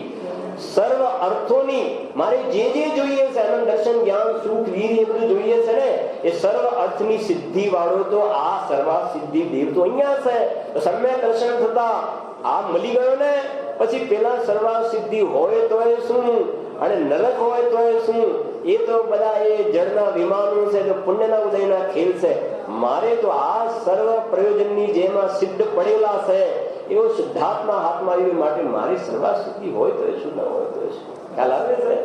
સર્વ અર્થોની મારે જે જોઈએ છે, અનંત દર્શન, જ્ઞાન, સુખ, વીર, એ બધું જોઈએ છે ને, એ સર્વ અર્થની સિદ્ધિ વાળો તો આ સર્વા સિદ્ધિ દેવ તો અહીંયા છે. સમ્યક દર્શન થતા આ મળી ગયો ને, પછી પેલા સર્વા સિદ્ધિ હોય તો શું અને નરક હોય તો શું, એ તો બધા એ જળના વિમાનો છે, તો પુણ્યના ઉદયના ખેલ છે. મારે તો આ સર્વ પ્રયોજનની જેમાં સિદ્ધ પડેલા છે એવો શુદ્ધાત્મા હાથમાં આવી માટે મારી સર્વા સિદ્ધિ હોય તો શું, ન હોય તો શું. ખ્યાલ આવે છે?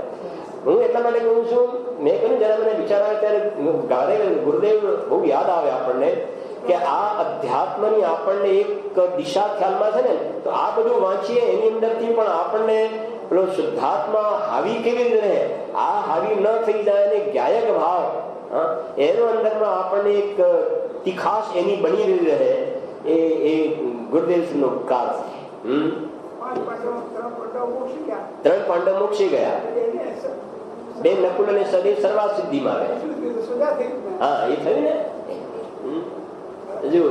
હું એટલા માટે કહું છું, મેં કહ્યું જયારે મને વિચાર આવે ત્યારે ગુરુદેવ બહુ યાદ આવે આપણને કે આ અધ્યાત્મની આપણને એક દિશા ખ્યાલમાં છે ને, તો આ બધું વાંચીએ એની અંદરથી પણ આપણને પેલો શુદ્ધાત્મા હાવી કેવી રીતે રહે, આ હાવી ન થઈ જાય અને ગાયક ભાવ એનો અંદરમાં આપણને એક તીખાશ એની બની રહે, એ ગુરુદેવનો ઉપકાર છે. 3 પાંડવ મોક્ષી ગયા, 2 નકુલ અને સહદેવ સર્વા સિદ્ધિમાં ગયા. હા, એ થયું ને. જુઓ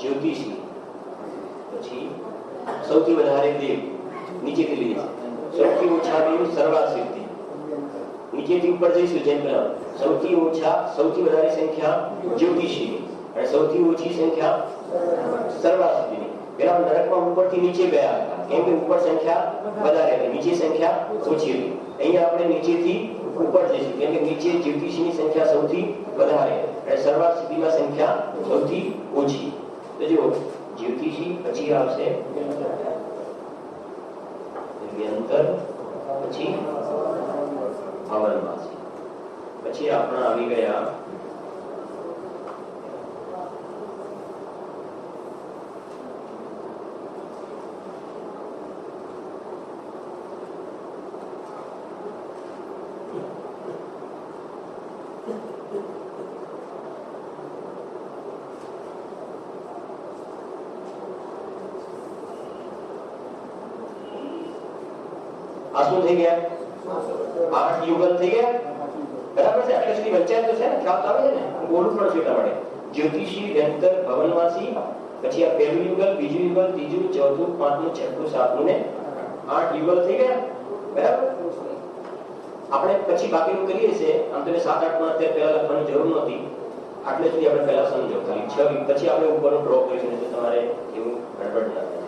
જ્યોતિષી, પછી સૌથી વધારે દેવ, નીચેથી લઈએ સૌથી ઓછા દેવ સર્વા સિદ્ધિ, નીચેથી ઉપર જઈશું જેમ પેલા સૌથી ઓછા સૌથી વધારે સંખ્યા જ્યોતિષી અને સૌથી ઓછી સંખ્યા સર્વા સિદ્ધિની. પેલા નરકમાં ઉપરથી નીચે ગયા હતા કેમ કે ઉપર સંખ્યા વધારે હતી, નીચે સંખ્યા ઓછી હતી. અહીંયા આપણે નીચેથી ઉપર જઈશું કેમ કે નીચે જ્યોતિષીની સંખ્યા સૌથી વધારે અને સર્વા સિદ્ધિમાં સંખ્યા સૌથી ઓછી. તો જો જ્યોતિષી, પછી આવશે વ્યંતર, પછી ભવનવાસી, પછી આપણા આવી ગયા આ શું થઈ ગયા? 8 યુગલ થઈ ગયા. બરાબર છે? આટલે સુધી વંચાય તો છે ને, ખ્યાલ આવે છે ને, બોલવું પડશે એટલા માટે. જ્યોતિષી, વ્યંતર, ભવનવાસી, પછી આ પહેલું યુગલ, બીજું યુગલ, ત્રીજું, ચોથું, પાંચમું, છઠ્ઠું, સાતમું ને 8 યુગલ થઈ ગયા. બરાબર? આપણે પછી બાકીનું કરીએ છીએ. આમ તો 7-8 માં અત્યારે પહેલા લખવાની જરૂર નહોતી. આટલે સુધી આપણે પહેલા સમજો, ખાલી 6 પછી આપણે ઉપરનો ડ્રો કરીશું તો તમારે એવું ગડબડ ના થાય.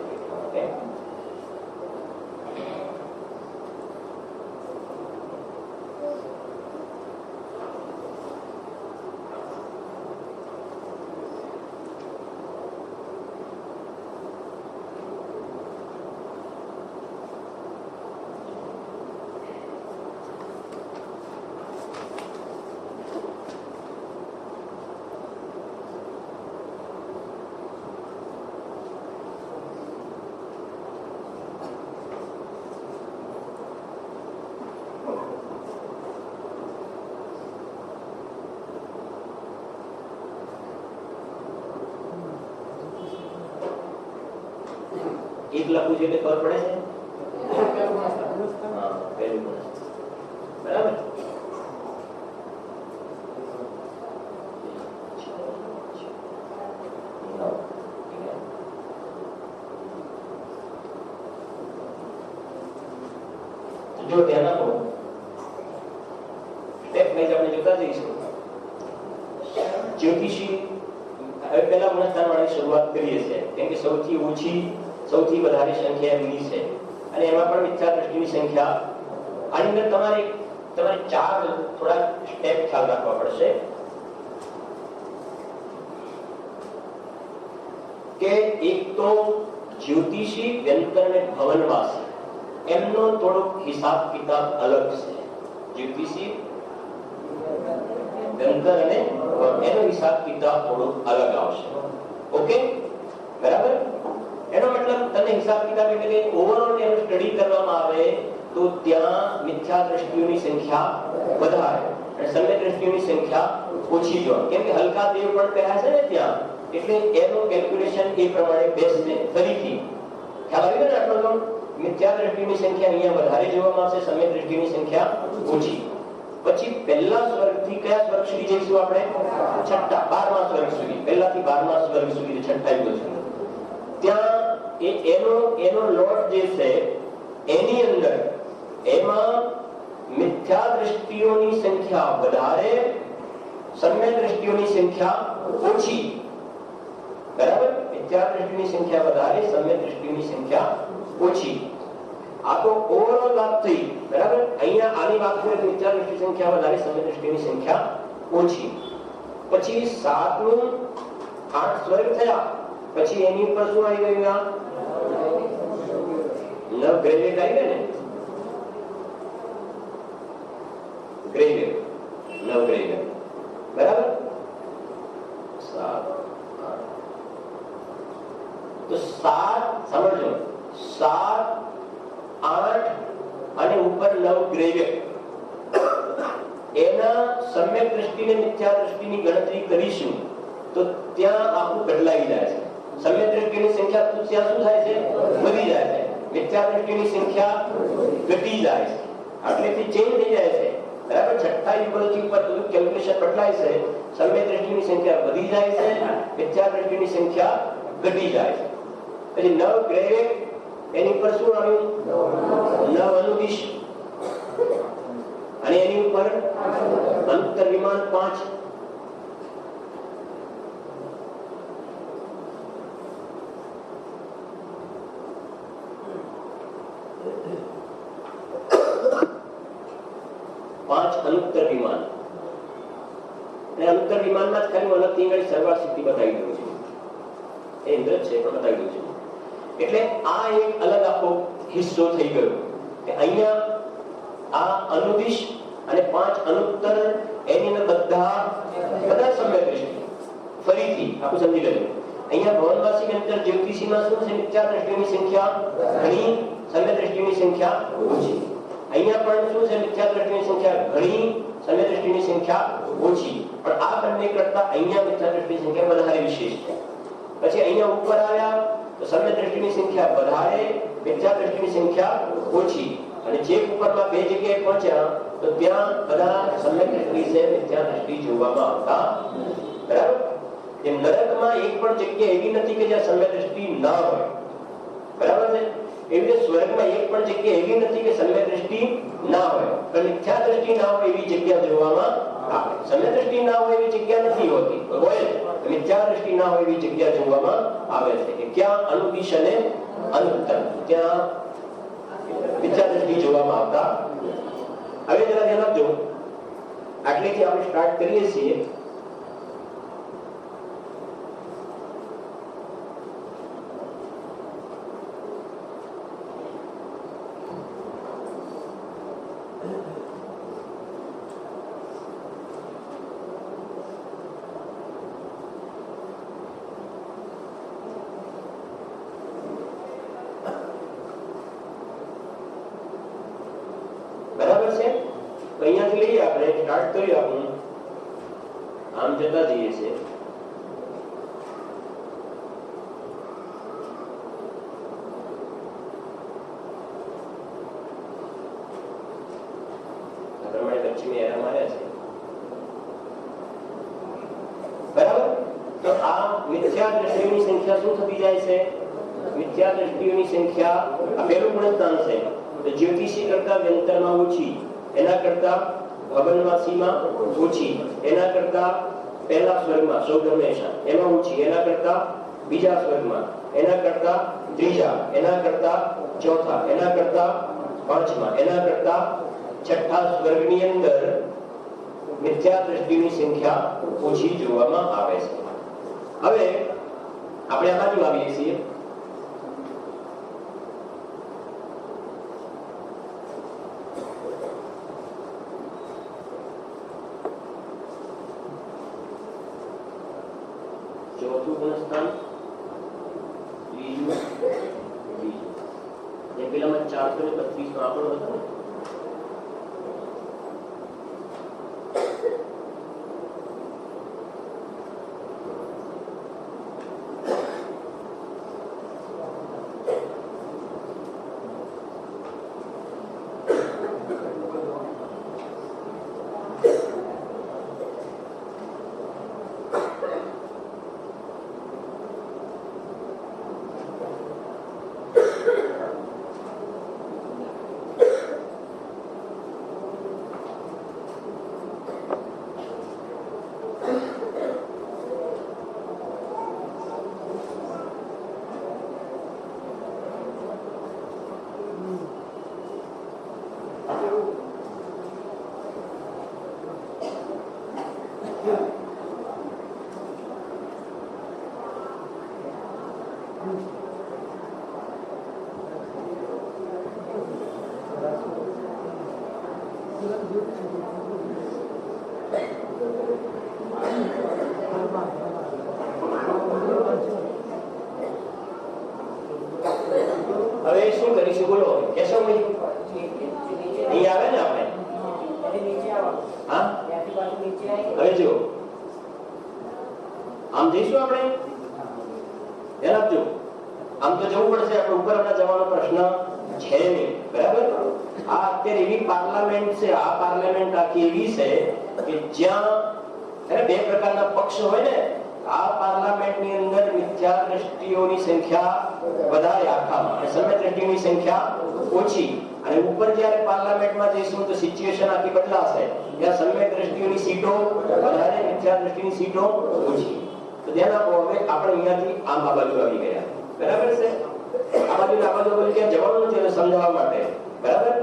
ઓકે, એક લખું છે એટલે ખબર પડે છે. હા, પહેલું બરાબર. જો ધ્યાન આપો, સ્ટેપ વાઇઝ આપણે જોતા જઈશું. જ્યોતિષી હવે પહેલા ગુણસ્થાનવાળી શરૂઆત કરીએ છીએ, કેમ કે સૌથી ઓછી સૌથી વધારે સંખ્યા એમની છે અને એમાં પણ મિથ્યા દ્રષ્ટિની સંખ્યા. આની અંદર તમારે ચાર થોડા સ્ટેપ ખ્યાલ રાખવા પડશે કે એક તો જ્યોતિષી, વ્યંતર અને ભવનવાસી એમનો થોડો હિસાબ કિતાબ અલગ છે. જ્યોતિષી, વ્યંતર અને એનો હિસાબ કિતાબ થોડો અલગ આવશે. ઓકે, બરાબર? એનો મતલબ તમે હિસાબ કિતાબ એટલે કે ઓવરઓલ એનો સ્ટડી કરવામાં આવે તો ત્યાં મિથ્યા દ્રષ્ટિઓની સંખ્યા વધારે અને સમ્યક દ્રષ્ટિઓની સંખ્યા ઓછી જોવા, કેમ કે હલકા દેવ પણ કહ્યા છે ને ત્યાં, એટલે એનું કેલ્ક્યુલેશન એ પ્રમાણે બેસશે. ફરીથી ખ્યાલ આવી ગયો ને આટલો? તો મિથ્યા દ્રષ્ટિની સંખ્યા અહીંયા વધારે જોવામાં આવશે, સમ્યક દ્રષ્ટિની સંખ્યા ઓછી. પછી પહેલા સ્વર્ગથી કયા સ્વર્ગ સુધી જઈશું આપણે? છઠ્ઠા 12મા સ્વર્ગ સુધી. પહેલાથી 12મા સ્વર્ગ સુધી, છઠ્ઠા યુગ સુધી. ત્યાં એનો લોટ જે છે એની અંદર એમાં મિથ્યા દ્રષ્ટિઓની સંખ્યા વધારે, સમ્યક દ્રષ્ટિઓની સંખ્યા ઓછી. બરાબર? મિથ્યા દ્રષ્ટિની સંખ્યા વધારે, સમ્યક દ્રષ્ટિની સંખ્યા ઓછી. આ તો ઓવરઓલ વાત થઈ. બરાબર? અહીંયા આની વાત કરીએ તો મિથ્યા દ્રષ્ટિ સંખ્યા વધારે, સમ્યક દ્રષ્ટિની સંખ્યા ઓછી. પછી 7નું 8 સ્વર્ગ થયા પછી એની ઉપર શું આવી ગયું? નવ ગ્રેવેટ આવી ગયા ને, ગ્રેવેટ, નવ ગ્રેવેટ. બરાબર? 7 તો 7 સમજો, 7 8 અને ઉપર 9 ગ્રેવેટ એના સમ્યક દ્રષ્ટિ ને મિથ્યા દ્રષ્ટિની ગણતરી કરીશું તો ત્યાં આખું બદલાઈ જાય છે. સમ્યક દ્રષ્ટિની સંખ્યા તો ત્યાં શું થાય છે? વધી જાય છે. મિથ્યા દ્રષ્ટિની સંખ્યા ઘટી જાય છે. આટલેથી ચેન્જ થઈ જાય છે. બરાબર? છઠ્ઠા યુગલથી ઉપર થોડું કેલ્ક્યુલેશન બદલાય છે. સમ્યક દ્રષ્ટિની સંખ્યા વધી જાય છે, મિથ્યા દ્રષ્ટિની સંખ્યા ઘટી જાય છે. પછી 9 ગ્રેવેટ એની ઉપર શું આવ્યું? 9 અનુદિશ અને એની ઉપર અંતર વિમાન 5. અનુત્તર વિમાન અને અનુત્તર વિમાનમાં જ ખાલી અલગ થી સરવાળ સ્થિતિ બતાવી દઉં છું. એ ઇન્દ્ર છે પણ બતાવી દઉં છું. એટલે આ એક અલગ આખો હિસ્સો થઈ ગયો કે અહીંયા આ અનુદિશ અને 5 અનુત્તર એની અંદર બધા સમ્યક દ્રષ્ટિ. ફરીથી આખું સમજી લેજો. અહીંયા ભવનવાસી ની અંદર જ્યોતિષીમાં શું છે? મિથ્યા દ્રષ્ટિની સંખ્યા ઘણી, સમ્યક દ્રષ્ટિની સંખ્યા ઓછી. અહીંયા પણ શું છે? મિથ્યા દ્રષ્ટિની સંખ્યા ઘણી, સમ્યક દ્રષ્ટિની સંખ્યા ઓછી. પણ આ બંને કરતા અહીંયા મિથ્યા દ્રષ્ટિની સંખ્યા વધારે વિશેષ છે. પછી અહીંયા ઉપર આવ્યા તો સમ્યક દ્રષ્ટિની સંખ્યા વધારે, મિથ્યા દ્રષ્ટિની સંખ્યા ઓછી. અને જે ઉપરમાં બે જગ્યાએ પહોંચ્યા તો ત્યાં બધા સમ્યક દ્રષ્ટિ છે, મિથ્યા દ્રષ્ટિ જોવામાં આવતા. બરાબર? એમ નરકમાં એક પણ જગ્યા એવી નથી કે જ્યાં સમ્યક દ્રષ્ટિ ના હોય. બરાબર છે? એવી રીતે સ્વર્ગમાં એક પણ જગ્યા એવી નથી કે સમ્યક દ્રષ્ટિ ના હોય, પણ મિથ્યા દ્રષ્ટિ ના હોય એવી જગ્યા જોવામાં આવે. સમ્યક દ્રષ્ટિ ના હોય એવી જગ્યા નથી હોતી, હોય મિથ્યા દ્રષ્ટિ ના હોય એવી જગ્યા જોવામાં આવે છે કે ક્યાં અનુદિશ અને અનુત્તર, ત્યાં મિથ્યા દ્રષ્ટિ જોવામાં આવતા. હવે જરા ધ્યાન આપજો. આટલેથી આપણે સ્ટાર્ટ કરીએ છીએ. બરાબર છે? તો અહીંયાથી લઈએ આપણે, સ્ટાર્ટ કર્યું આપણું, આમ જતા જઈએ છીએ. પશ્ચિમી એરા માર્યા છે. બરાબર? તો આ મિથ્યા દ્રષ્ટિઓની સંખ્યા શું થતી જાય છે? મિથ્યા દ્રષ્ટિઓની સંખ્યા, આ પહેલું ગુણસ્થાન છે. તો જ્યોતિષી કરતા વ્યંતરમાં ઓછી, એના કરતા ભવનવાસીમાં ઓછી, એના કરતા પહેલા સ્વર્ગમાં સૌ હંમેશા એમાં ઓછી, એના કરતા બીજા સ્વર્ગમાં, એના કરતા ત્રીજા, એના કરતા ચોથા, એના કરતા પાંચમા, એના કરતા છઠ્ઠા સ્વર્ગની અંદર મિથ્યા દ્રષ્ટિની સંખ્યા ઓછી જોવામાં આવે છે. હવે આપણે આ બાજુ આવીએ છીએ. ચોથું ગુણસ્થાન, ત્રીજું, બીજું. જે પેલામાં 432 નો આંકડો હતો ને, હવે શું કરીશું બોલો? કેશવ ભાઈ અહીં આવે ને આપણે? હા, હવે જો આમ જઈશું આપણે, ધ્યાન આપજો. આમ તો જવું પડશે, આપણે ઉપર હમણાં જવાનો પ્રશ્ન છે નહીં, બરાબર? આ અત્યારે એવી પાર્લામેન્ટ છે, આ પાર્લામેન્ટ આખી એવી છે કે જ્યાં બે પ્રકારના પક્ષ હોય ને, આ પાર્લામેન્ટની અંદર મિથ્યા દ્રષ્ટિઓની સંખ્યા વધારે આખામાં અને સમ્ય દ્રષ્ટિઓની સંખ્યા ઓછી. અને ઉપર જ્યારે પાર્લામેન્ટમાં જઈશું તો સિચ્યુએશન આખી બદલાશે. ત્યાં સમ્ય દ્રષ્ટિઓની સીટો વધારે, મિથ્યા દ્રષ્ટિની સીટો ઓછી. તો ધ્યાન આપો. હવે આપણે અહીંયાથી આમ આ બાજુ આવી ગયા, બરાબર છે? આ બાજુ આ બાજુ બોલી ક્યાં જવાનું છે સમજાવવા માટે, બરાબર?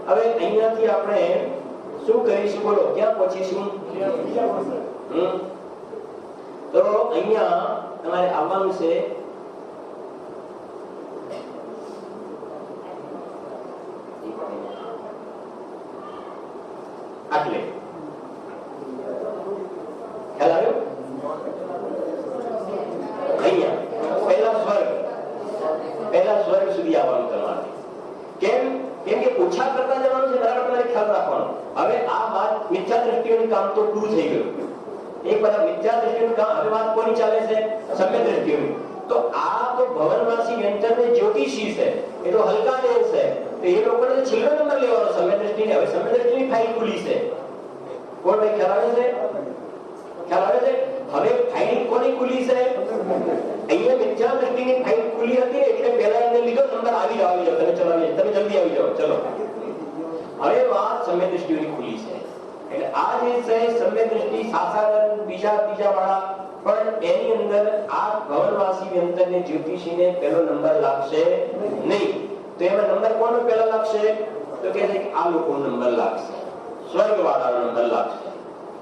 હવે અહીંયાથી આપણે શું કરીશું બોલો? ક્યાં પહોંચીશું? તો અહીંયા તમારે આવવાનું છે આટલે. ખ્યાલ આવ્યો? અહીંયા પહેલા સ્વર્ગ સુધી આવવાનું તમારે. કેમ કે ઓછા કરતા જવાનું છે, બરાબર? તમારે ખ્યાલ રાખવાનો. હવે આ વાત મિથ્યા દ્રષ્ટિઓનું કામ તો પૂરું થઈ ગયું. એક બધા મિથ્યા દ્રષ્ટિનું કામ. હવે વાત કોની ચાલે છે? સમ્ય દ્રષ્ટિઓની. તો આ તો ભવનવાસી વ્યંતરને જ્યોતિષી છે, એ તો હલકા દેવ છે, તો એ લોકોને છેલ્લો નંબર લેવાનો સમ્ય દ્રષ્ટિને. હવે સમ્ય દ્રષ્ટિની ફાઇલ ખુલી છે. કોણ ભાઈ ખ્યાલ આવે છે? ખ્યાલ આવે છે? હવે ફાઇલ કોની ખુલી છે? અહીંયા મિથ્યા દ્રષ્ટિની ફાઇલ ખુલી હતી એટલે પહેલા એને લીધો નંબર. આવી જાવ, તમે ચલો, તમે જલ્દી આવી જાઓ, ચલો. હવે વાત સમ્ય દ્રષ્ટિની ખુલી છે એટલે આ જે છે સમ્ય દ્રષ્ટિ સાસારણ બીજા વાળા, પણ એની અંદર આ ભવનવાસી વ્યંતરને જ્યોતિષીને પહેલો નંબર લાગશે નહીં. તો એમાં નંબર કોનો પહેલો લાગશે? તો કે છે આ લોકોનો નંબર લાગશે, સ્વર્ગ વાળાનો નંબર લાગશે,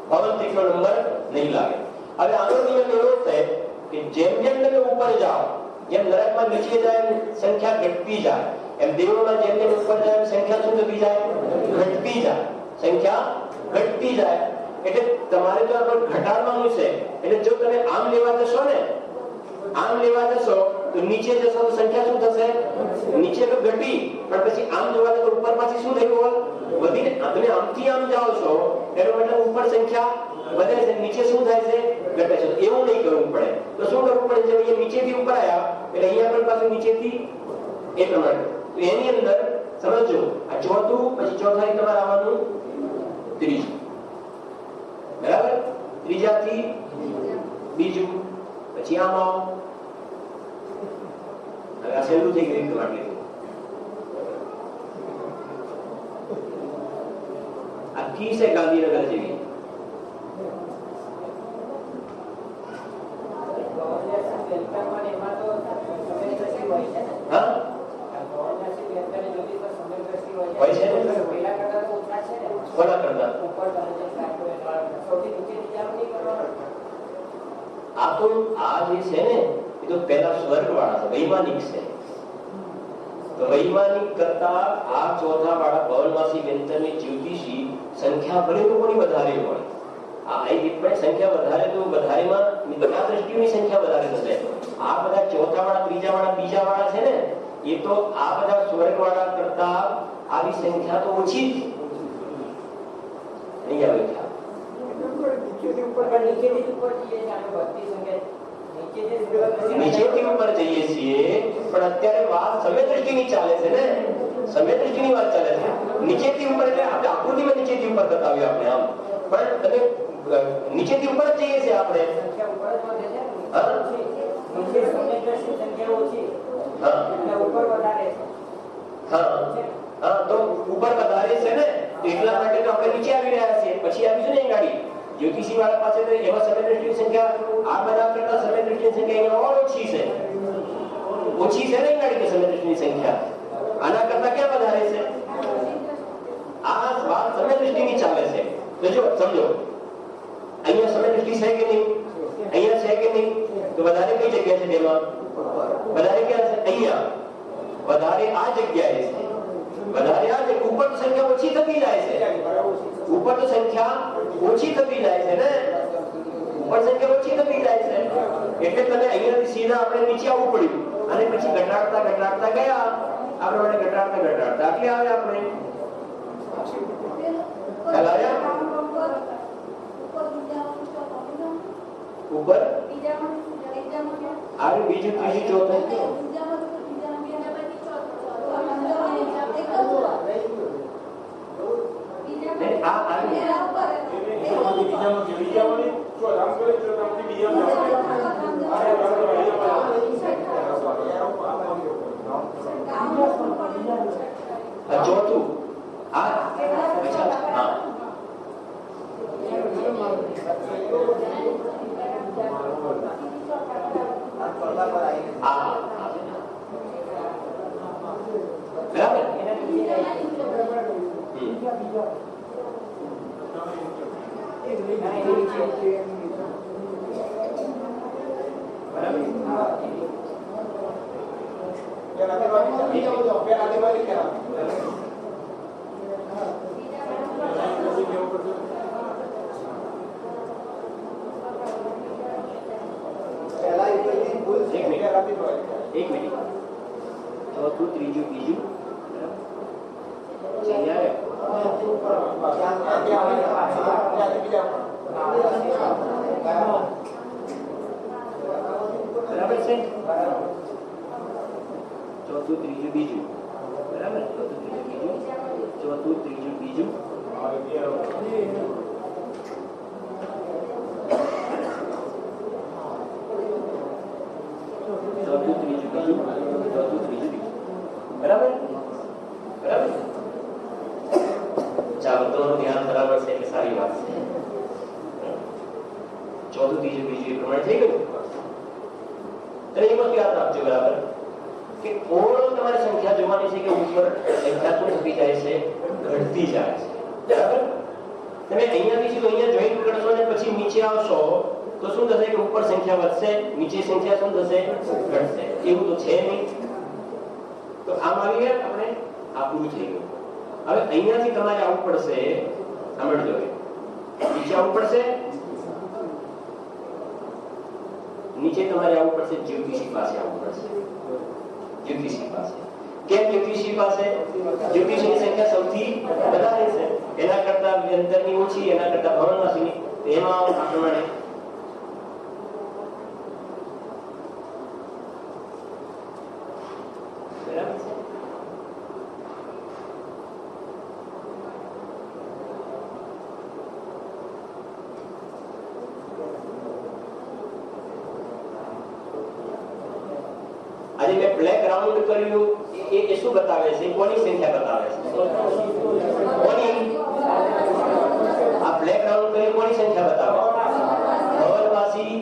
ભવનતીનો નંબર નહીં લાગે. હવે આનો નિયમ એવો છે કે જેમ જેમ તમે ઉપર જાઓ, જેમ નરકમાં નીચે જાય સંખ્યા ઘટતી જાય, એમ દેવોમાં જેમ જેમ ઉપર જાય સંખ્યા શું થતી જાય? ઘટતી જાય. સંખ્યા ઘટતી જાય એટલે તમારે તો આ ઘટાડવાનું છે. એટલે જો તમે આમ લેવા જશો ને, આમ લેવા જશો તો નીચે જશો તો સંખ્યા શું થશે? નીચે તો ઘટી, પણ પછી આમ જોવા તો ઉપર પાછી શું થયું? વધીને. તમે આમથી આમ જાઓ છો એનો મતલબ ઉપર સંખ્યા વધે છે, નીચે શું થાય છે? ઘટે છે. એવું નહીં કરવું પડે. તો શું કરવું પડે? જેમ અહીંયા નીચેથી ઉપર આવ્યા એટલે અહીંયા પણ પાછું નીચેથી એ પ્રમાણે. તો એની અંદર સમજો આ ચોથું, પછી ચોથાથી તમારે આવવાનું ત્રીજું, બરાબર? ત્રીજાથી બીજું, પછી આમ આવો. હવે આ સહેલું થઈ ગયું. આખી છે ગાંધીનગર જેવી. હા હોય છે કોના કરતા? આ તો આ જે છે ને એ તો પેલા સ્વર્ગ વાળા છે, વૈમાનિક છે. તો વૈમાનિક કરતા આ ચોથા વાળા ભવનવાસી વેંતરની જ્યોતિષી સંખ્યા ભલે તો કોની વધારે હોય, આ સંખ્યા વધારે તો વધારેમાં બધા દ્રષ્ટિઓની સંખ્યા વધારે થશે. આ બધા ચોથા વાળા, ત્રીજા વાળા, બીજા વાળા છે ને એ તો આ બધા સ્વર્ગ વાળા કરતા આવી સંખ્યા તો ઓછી જ નહીં આવે. નીચેથી ઉપર જઈએ છીએ પણ અત્યારે વાત સમય દ્રષ્ટિની ચાલે છે ને, સમય દ્રષ્ટિની વાત ચાલે છે. નીચેથી ઉપર એટલે આપણે આકૃતિમાં નીચેથી ઉપર બતાવ્યું આપણે આમ, પણ તમે નીચેથી ઉપર જ જઈએ છીએ આપણે. તો ઉપર વધારે છે ને એટલા માટે તો આપણે નીચે આવી રહ્યા છીએ. પછી આવીશું ને ગાડી જ્યોતિષી વાળા પાસે તો એમાં સમય દ્રષ્ટિની સંખ્યા આ બધા કરતા સમય દ્રષ્ટિની સંખ્યા એમાં ઓછી છે, ઓછી છે ને ગાડી સમય દ્રષ્ટિની સંખ્યા આના કરતા ક્યાં વધારે છે? આ વાત સમય દ્રષ્ટિની ચાલે છે. તો જો સમજો અહીંયા સમય દ્રષ્ટિ છે કે નહીં, અહીંયા છે કે નહીં, તો વધારે કઈ જગ્યા છે? તેમાં વધારે ક્યાં છે? અહીંયા વધારે આ જગ્યાએ છે. વધારે આ છે. ઉપર તો સંખ્યા ઓછી થતી જાય છે, ઉપર તો સંખ્યા ઓછી થતી જાય છે ને, ઉપર સંખ્યા ઓછી થતી જાય છે. એટલે તમે અહીંયાથી સીધા આપણે નીચે આવવું પડ્યું અને પછી ઘટાડતા ઘટાડતા ગયા આપણે ઘટાડતા ઘટાડતા આટલે આવે આપણે ઉપર આ બીજું ત્રીજું ચોથું ચોથું એક મિનિટ ચોથું ત્રીજું બીજું બરાબર છે. ચોથું ત્રીજું બીજું બરાબર, ચોથું ત્રીજું બીજું, ચોથું ત્રીજું બીજું, ચોથું ત્રીજું બીજું, ચોથું ત્રીજું બીજું. બરાબર બરાબર. ચાલો તો ધ્યાન બરાબર છે એટલે સારી વાત છે. ચોથું ત્રીજું બીજું એ પ્રમાણે થઈ ગયું. તો એ વસ્તુ યાદ રાખજો બરાબર કે કોણ તમારે સંખ્યા જોવાની છે કે ઉપર સંખ્યા શું થતી જાય છે? ઘટતી જાય છે. બરાબર. તમે અહીંયાથી સીધું અહીંયા જોઈન્ટ કરશો ને પછી નીચે આવશો તો શું થશે કે ઉપર સંખ્યા વધશે, નીચે સંખ્યા શું થશે? ઘટશે. એવું તો છે નહીં. તો આમ આવી ગયા આપણે આ પૂરું થઈ ગયું. હવે અહીંયાથી તમારે આવવું પડશે, સાંભળજો, નીચે આવવું પડશે, નીચે તમારે આવવું પડશે જ્યોતિષી પાસે આવવું પડશે. જ્યોતિષી પાસે કેમ? જ્યોતિષી પાસે જ્યોતિષીની સંખ્યા સૌથી વધારે છે, એના કરતા અંતરની ઓછી, એના કરતા ભવનવાસીની. એમાં આ પ્રમાણે બરાબર છે. આજે મેં બ્લેક રાઉન્ડ કર્યું એ શું બતાવે છે? કોની સંખ્યા બતાવે છે? કોની? એ કોની સંખ્યા બતાવે? ભવનવાસી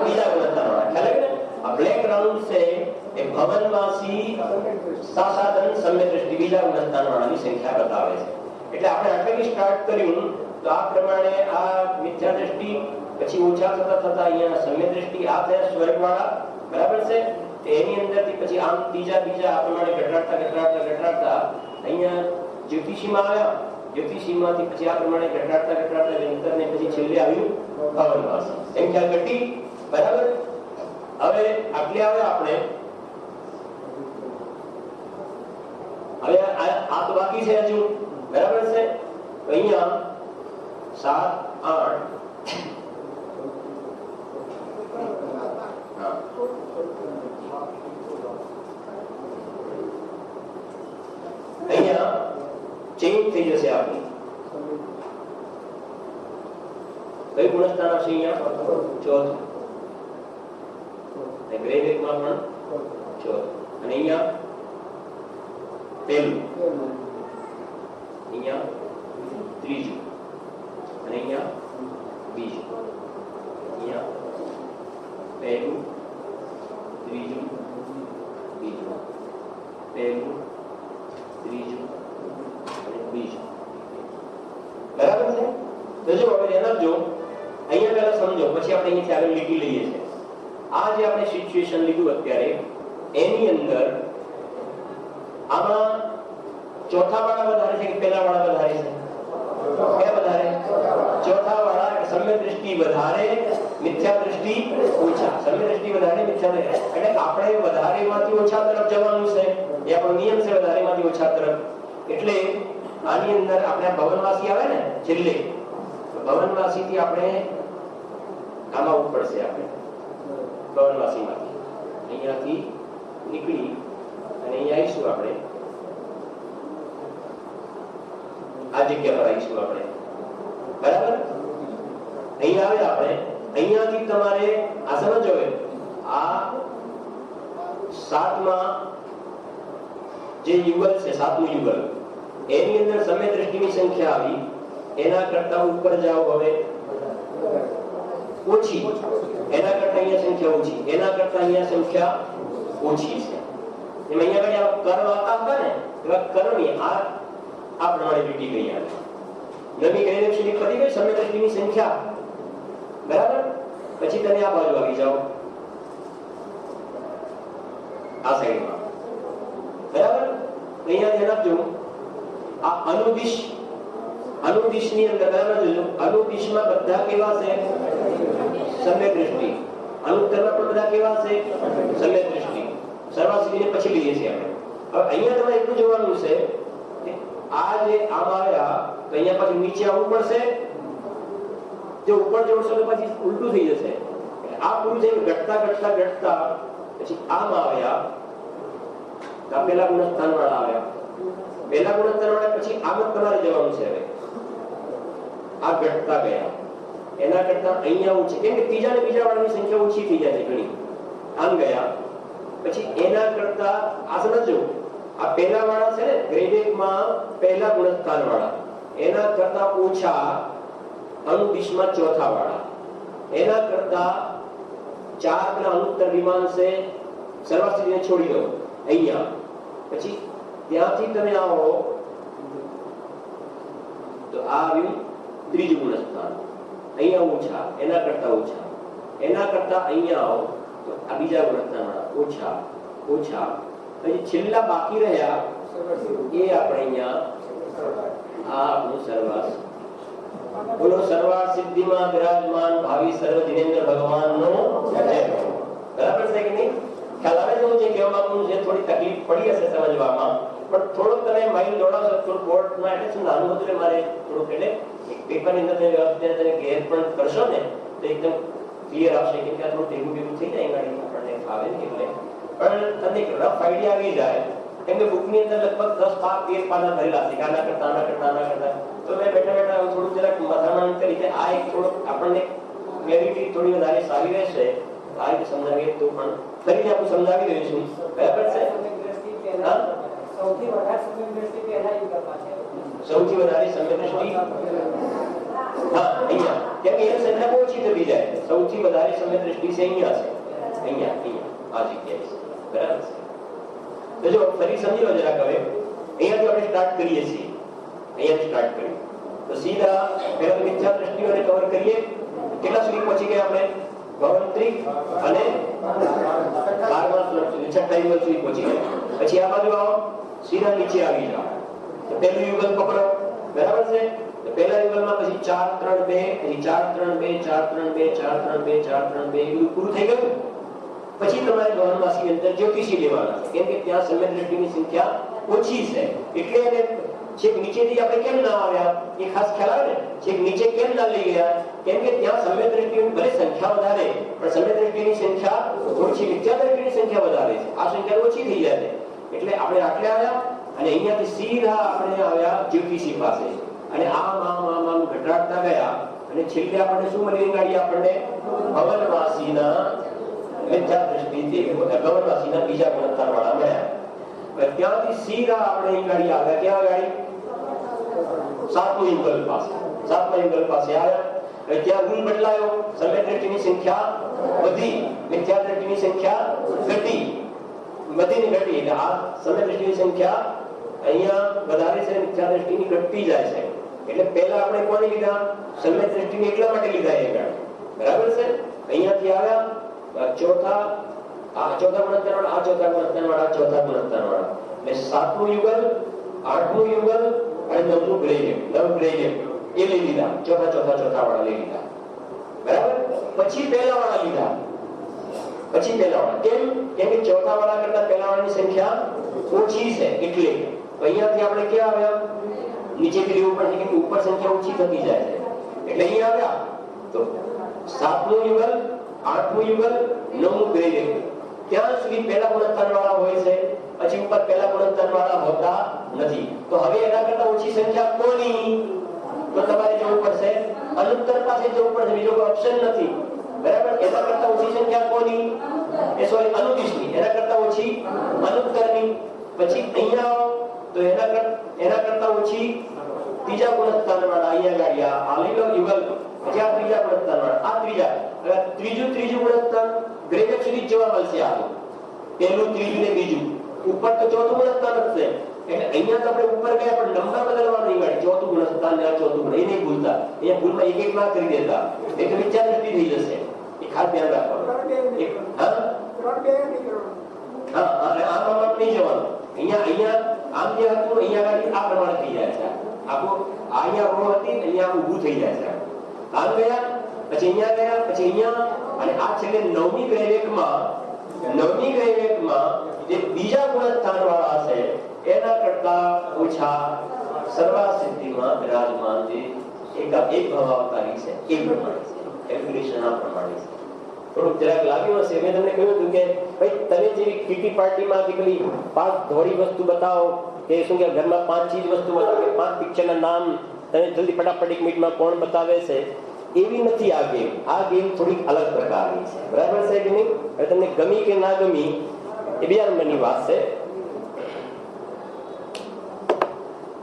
બીજા ગુણસ્તરવાળા. ખ્યાલ આવે ને? આ બ્લેક રાઉન્ડ છે એ ભવનવાસી સાસાદન સમ્ય દૃષ્ટિ બીજા ગુણસ્તરવાળાની સંખ્યા બતાવે છે. એટલે આપણે આટલેથી સ્ટાર્ટ કર્યું તો આ પ્રમાણે આ મિથ્યા દૃષ્ટિ, પછી ઓછા થતા થતા અહીંયા સમ્ય દૃષ્ટિ, આ થયા સ્વર્ગવાળા, બરાબર છે? એની અંદરથી પછી આમ બીજા આ પ્રમાણે ઘટાડતા અહીંયા જ્યોતિષીમાં આવ્યા. જ્યોતિષીમાંથી પછી આ પ્રમાણે ઘટાડતા અંતરને પછી છેલ્લે આવ્યું ભવનવાસી. સંખ્યા ઘટી, બરાબર? હવે આટલે આવે આપણે. હવે આ તો બાકી છે હજુ, બરાબર છે? અહીંયા 7 8 અહીંયા ચેન્જ થઈ જશે આપણી. કઈ ગુણસ્થાન આવશે અહીંયા? ચોથું. ગ્રેડ 1 માં પણ ચોથું. અને અહીંયા પહેલું, અહીંયા ત્રીજું, અને અહીંયા બીજું. અહીંયા પહેલું, ત્રીજું, બીજું, પહેલું, ત્રીજું અને બીજું. બરાબર છે? તો જો હવે એના જો અહીંયા પહેલા સમજો, પછી આપણે અહીંથી આગળ લીટી લઈએ છીએ. આ જે આપણે સિચ્યુએશન લીધું અત્યારે, એની અંદર આમાં ચોથા વાળા વધારે છે કે પહેલા વાળા વધારે છે? કયા વધારે? ચોથા વાળા. સમ્ય દૃષ્ટિ વધારે, મિથ્યા દૃષ્ટિ ઓછા. સમ્ય દૃષ્ટિ વધારે, મિથ્યા દૃષ્ટિ. એટલે આપણે વધારેમાંથી ઓછા તરફ જવાનું છે. એ આપણો નિયમ છે, વધારેમાંથી ઓછા તરફ. એટલે આની અંદર આપણે ભવનવાસી આવે ને છેલ્લે, ભવનવાસીથી આપણે આમાં આવવું પડશે. આપણે ભવનવાસીમાંથી અહીંયાથી નીકળી અને અહીંયા આવીશું. આપણે આ જગ્યા પર આવીશું આપણે, બરાબર? અહીંયા આવે આપણે. અહીંયાથી તમારે આ સમજો, આ 7માં જે યુગલ છે, 7મું યુગલ, એની અંદર સમ્ય દૃષ્ટિની સંખ્યા આવી. એના કરતા ઉપર જાઓ, હવે ઓછી. એના કરતા અહીંયા સંખ્યા ઓછી, એના કરતા અહીંયા સંખ્યા ઓછી છે. એમ અહીંયા આગળ કર્મ આવતા હતા ને, એવા કર્મની આ પ્રમાણે લીટી ગઈ આવે. નવી ગ્રેડેશનની પડી ગઈ સમ્ય દૃષ્ટિની સંખ્યા, બરાબર? પછી તમે આ બાજુ આવી જાઓ, આ સાઈડમાં, બરાબર? અહીંયા ધ્યાન આપજો. આ અનુદિશની અંદર બરાબર જોજો. અનુદિશમાં બધા કેવા છે? સમ્ય દૃષ્ટિ. અનુત્તરમાં પણ બધા કેવા છે? સમ્ય દૃષ્ટિ. સર્વાસિદ્ધિને પછી લઈએ છીએ આપણે. હવે અહીંયા તમારે એટલું જોવાનું છે કે આ જે આમ આવ્યા તો અહીંયા પાછું નીચે આવવું પડશે. જો ઉપર જોડશો તો પછી ઉલટું થઈ જશે. આ પૂરું થઈને ઘટતા પછી આમ આવ્યા, પેલા ગુણસ્થાન વાળા આવ્યા. પહેલા ગુણસ્થાન વાળા પછી આમ જ તમારે જવાનું છે. હવે આ ઘટતા ગયા, એના કરતા અહીંયા ઓછી, કેમ કે ત્રીજા અને બીજા વાળાની સંખ્યા ઓછી થઈ જાય છે ઘણી. આમ ગયા પછી એના કરતા આ સમજો, આ પહેલા વાળા છે ને ગ્રેડ 1 માં પહેલા ગુણસ્થાન વાળા, એના કરતા ઓછા અનુદિશમાં ચોથા વાળા, એના કરતા 4 પેલા અનુત્તર વિમાન છે, સર્વાસ્થિતિને છોડી દો અહીંયા. પછી ત્યાંથી તમે આવો તો આ આવ્યું ત્રીજું ગુણસ્થાન. અહીંયા ઓછા, એના કરતા ઓછા, એના કરતા અહીંયા આવો તો આ બીજા ગુણસ્થાન વાળા ઓછા. પછી છેલ્લા બાકી રહ્યા એ આપણે અહીંયા આ આપણું સર્વાસ. બોલો સર્વાર્થ સિદ્ધિમાં બિરાજમાન ભાવિ સર્વ જીનેન્દ્ર ભગવાનનો જય. બરાબર છે કે નહીં? ખ્યાલ આવે છે હું જે કહેવા માંગુ છું? થોડી તકલીફ પડી હશે સમજવામાં, પણ થોડુંક તમે માઇન્ડ દોડાવશો. થોડું બોર્ડમાં એટલે શું નાનું હતું મારે થોડુંક, એટલે પેપરની અંદર તમે વ્યવસ્થિત તમે ઘેર પણ કરશો ને તો એકદમ ક્લિયર આવશે. કેમ કે આ થોડું ભેગું થઈ જાય ગાડી આપણને ફાવે ને, એટલે પણ તમને એક રફ આઈડિયા આવી જાય. કેમ કે બુકની અંદર લગભગ 10-13 પાના ભરેલા છે, આના કરતા. તો મેં બેઠા થોડું જરાક મથામણ તરીકે આ એક થોડુંક આપણને ક્લેરિટી થોડી વધારે સારી રહેશે. આ રીતે સમજાવીએ તો પણ ફરીથી આપણે સમજાવી દઈશું. બરાબર છે? સૌથી વધારે સમ્ય દૃષ્ટિ હા અહીંયા, કેમ કે એની સંખ્યા બહુ ઓછી થતી જાય. સૌથી વધારે સમય દ્રષ્ટિ છે અહીંયા છે, અહીંયા આ જગ્યાએ છે. બરાબર છે? તો જો ફરી સમજી લો જરાક. હવે અહીંયાથી આપણે સ્ટાર્ટ કરીએ છીએ, અહીંયાથી સ્ટાર્ટ કરીએ તો સીધા પહેલા મિથ્યા દ્રષ્ટિઓને કવર કરીએ. કેટલા સુધી પહોંચી ગયા આપણે? ભવંત્રિક અને 12મા શ્લોક સુધી, 6ઠ્ઠા યુગલ સુધી પહોંચી ગયા. પછી આ બાજુ આવો, સીધા નીચે આવી જાઓ. તો પહેલું યુગલ પકડો. બરાબર છે? તો પહેલા યુગલમાં પછી 4 3 2, પછી 4 3 2, 4 3 2, 4 3 2, 4 3 2 એવું પૂરું થઈ ગયું. પછી તમારે ગૌણવાસી અંદર જ્યોતિષી લેવાના છે, કેમ કે ત્યાં સમય દ્રષ્ટિની સંખ્યા ઓછી છે. એટલે એને છેક નીચેથી આપણે કેમ ના આવ્યા એ ખાસ ખ્યાલ આવે ને. છેક નીચે કેમ ના લઈ ગયા? કેમ કે ત્યાં સમય દ્રષ્ટિની ભલે સંખ્યા વધારે, પણ સમય દ્રષ્ટિની સંખ્યા ઓછી, મિથ્યા દ્રષ્ટિની સંખ્યા વધારે છે. આ સંખ્યા ઓછી થઈ જાય છે. એટલે આપણે આટલે આવ્યા અને અહીંયાથી સીધા આપણે આવ્યા જ્યોતિષી પાસે, અને આમ ઘટાડતા ગયા અને છેલ્લે આપણને શું મળી ગાડી? આપણને ભવનવાસીના મિથ્યા દ્રષ્ટિથી ગૌણવાસીના બીજા ગુણોત્તર વાળા મળ્યા. ત્યાંથી સીધા આપણે અહીં ગાડી આવ્યા. ક્યાં ગાડી? 7મા યુગલ પાસે. 7મા યુગલ પાસે આવ્યા. ત્યાં ગુણ બદલાયો, સમય દ્રષ્ટિની સંખ્યા વધી, મિથ્યા દ્રષ્ટિની સંખ્યા ઘટી. વધીને ઘટી એટલે આ સમય દ્રષ્ટિની સંખ્યા અહીંયા વધારે છે, મિથ્યા દ્રષ્ટિની ઘટતી જાય છે. એટલે પહેલા આપણે કોને લીધા? સમય દ્રષ્ટિને એટલા માટે લીધા એ ગાડી. બરાબર છે? અહીંયાથી આવ્યા ચોથા, આ ચોથા ગુણોત્તર વાળા, આ ચોથા ગુણોત્તર વાળા, ચોથા ગુણોત્તર વાળા. એટલે 7મું યુગલ, 8મું યુગલ અને 9મું ગ્રેવિયમ, 9 ગ્રેવિયમ એ લઈ લીધા. ચોથા વાળા લઈ લીધા. બરાબર? પછી પહેલા વાળા લીધા. પછી પહેલા વાળા કેમ? કેમ કે ચોથા વાળા કરતા પહેલા વાળાની સંખ્યા ઓછી છે. એટલે અહીંયાથી આપણે ક્યાં આવ્યા? નીચેથી લેવું પડશે, કેમ કે ઉપર સંખ્યા ઓછી થતી જાય છે. એટલે અહીંયા આવ્યા તો 7મું યુગલ, 8મું યુગલ, 9મું ગ્રેવિયમ. ત્યાં સુધી પહેલા ગુણોત્તર વાળા હોય છે, પછી ઉપર પહેલા ગુણોત્તર વાળા હોતા નથી. તો હવે એના કરતા ઓછી સંખ્યા કોની? તો તમારે જવું પડશે અનુત્તર પાસે જવું પડશે, બીજો કોઈ ઓપ્શન નથી. બરાબર? એના કરતા ઓછી સંખ્યા કોની? એ સોરી અનુદિશની. એના કરતા ઓછી અનુત્તરની. પછી અહીંયા આવો તો એના કરતા ઓછી ત્રીજા ગુણોત્તર વાળા અહીંયા ગાડિયા આ લઈ લો યુગલ. પછી આ ત્રીજા ગુણોત્તર વાળા, આ ત્રીજા. હવે ત્રીજું ગુણોત્તર ગ્રેવિયમ સુધી જવા મળશે. આ પહેલું, ત્રીજું ને બીજું. ઉપર તો ચોથું ગુણોત્તર જ છે. એટલે અહીંયા તો આપણે ઉપર ગયા પણ નંબર બદલવા નહીં ગાડી. ચોથું ગુણોત્તર ને ચોથું ગુણ એ નહીં ભૂલતા. અહીંયા ભૂલમાં એક ના કરી દેતા, એ તો વિચાર દ્રષ્ટિ થઈ જશે. એ ખાસ ધ્યાન રાખવાનું. હા, અને આમ નહીં જવાનું. અહીંયા આમ જે હતું અહીંયા ગાડી આ પ્રમાણે થઈ જાય છે. આખું અહીંયા રો હતી, અહીંયા ઊભું થઈ જાય છે. આમ ગયા, પછી અહીંયા ગયા, પછી અહીંયા, અને આ છેલ્લે 9મી ગ્રેવિયમમાં જે બીજા ગુણોત્તર વાળા છે એના કરતા ઓછા સર્વાસિદ્ધિમાં બિરાજમાન જે એક ભવાવતારી છે એ પ્રમાણે છે. કેલ્ક્યુલેશન આ પ્રમાણે છે. થોડુંક જરાક લાગ્યું હશે. મેં તમને કહ્યું હતું કે ભાઈ તમે જેવી કીટી પાર્ટીમાં કે પેલી 5 ધોળી વસ્તુ બતાવો, કે શું કે ઘરમાં 5 ચીજ વસ્તુ બતાવો, કે 5 પિક્ચરના નામ તમે જલ્દી ફટાફટ 1 મિનિટમાં કોણ બતાવે છે, એવી નથી આ ગેમ. આ ગેમ થોડીક અલગ પ્રકારની છે. બરાબર છે કે નહીં? હવે તમને ગમી કે ના ગમી એ બીજા નંબરની વાત છે.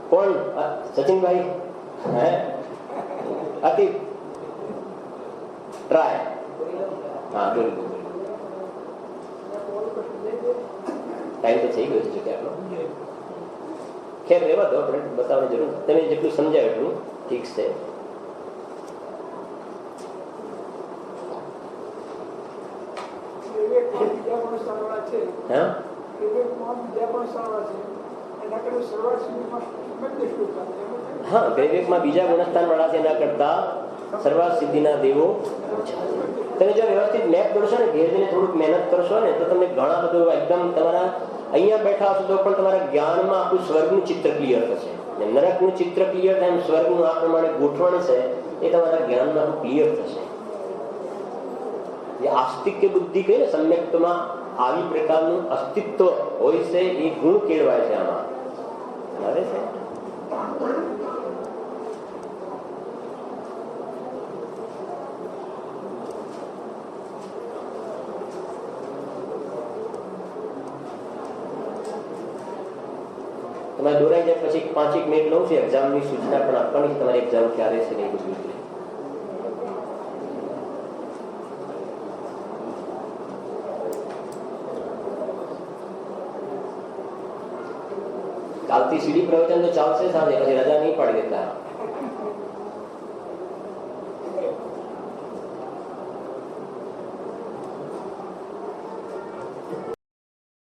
કોણ? સચિનભાઈ? હે અતિ ટ્રાય. હા, બિલકુલ. ટાઈમ તો થઈ ગયો છે આપણો. ખેર રહેવા દો, આપણે બતાવવાની જરૂર. તમે જેટલું સમજાય એટલું ઠીક છે. હા, ગ્રેવિયમમાં બીજા ગુણસ્થાન વાળા છે એના કરતા સર્વાર્થ સિદ્ધિના દેવો ઓછા છે. તમે જો વ્યવસ્થિત મેપ કરશો ને, ઘેરને થોડુંક મહેનત કરશો ને, તો તમને ઘણા બધું એકદમ તમારા અહીંયા બેઠા હશો તો પણ તમારા જ્ઞાનમાં આખું સ્વર્ગનું ચિત્ર ક્લિયર થશે. નરકનું ચિત્ર ક્લિયર થાય, સ્વર્ગનું આ પ્રમાણે ગોઠવણ છે એ તમારા જ્ઞાનમાં ક્લિયર થશે. જે આસ્તિક કે બુદ્ધિ કહે ને, સમ્યક્તમાં આવી પ્રકારનું અસ્તિત્વ હોય છે, એ ગુણ કેળવાય છે આમાં. આવે છે તમારે દોરાઈ જાય પછી 5 મિનિટ લઉં છું, એક્ઝામની સૂચના પણ આપવાની છે, તમારી એક્ઝામ ક્યારે છે નહીં બધું. કાલથી સીડી પ્રવચન તો ચાલશે સાંજે, પછી રજા નહીં પાડી દેતા.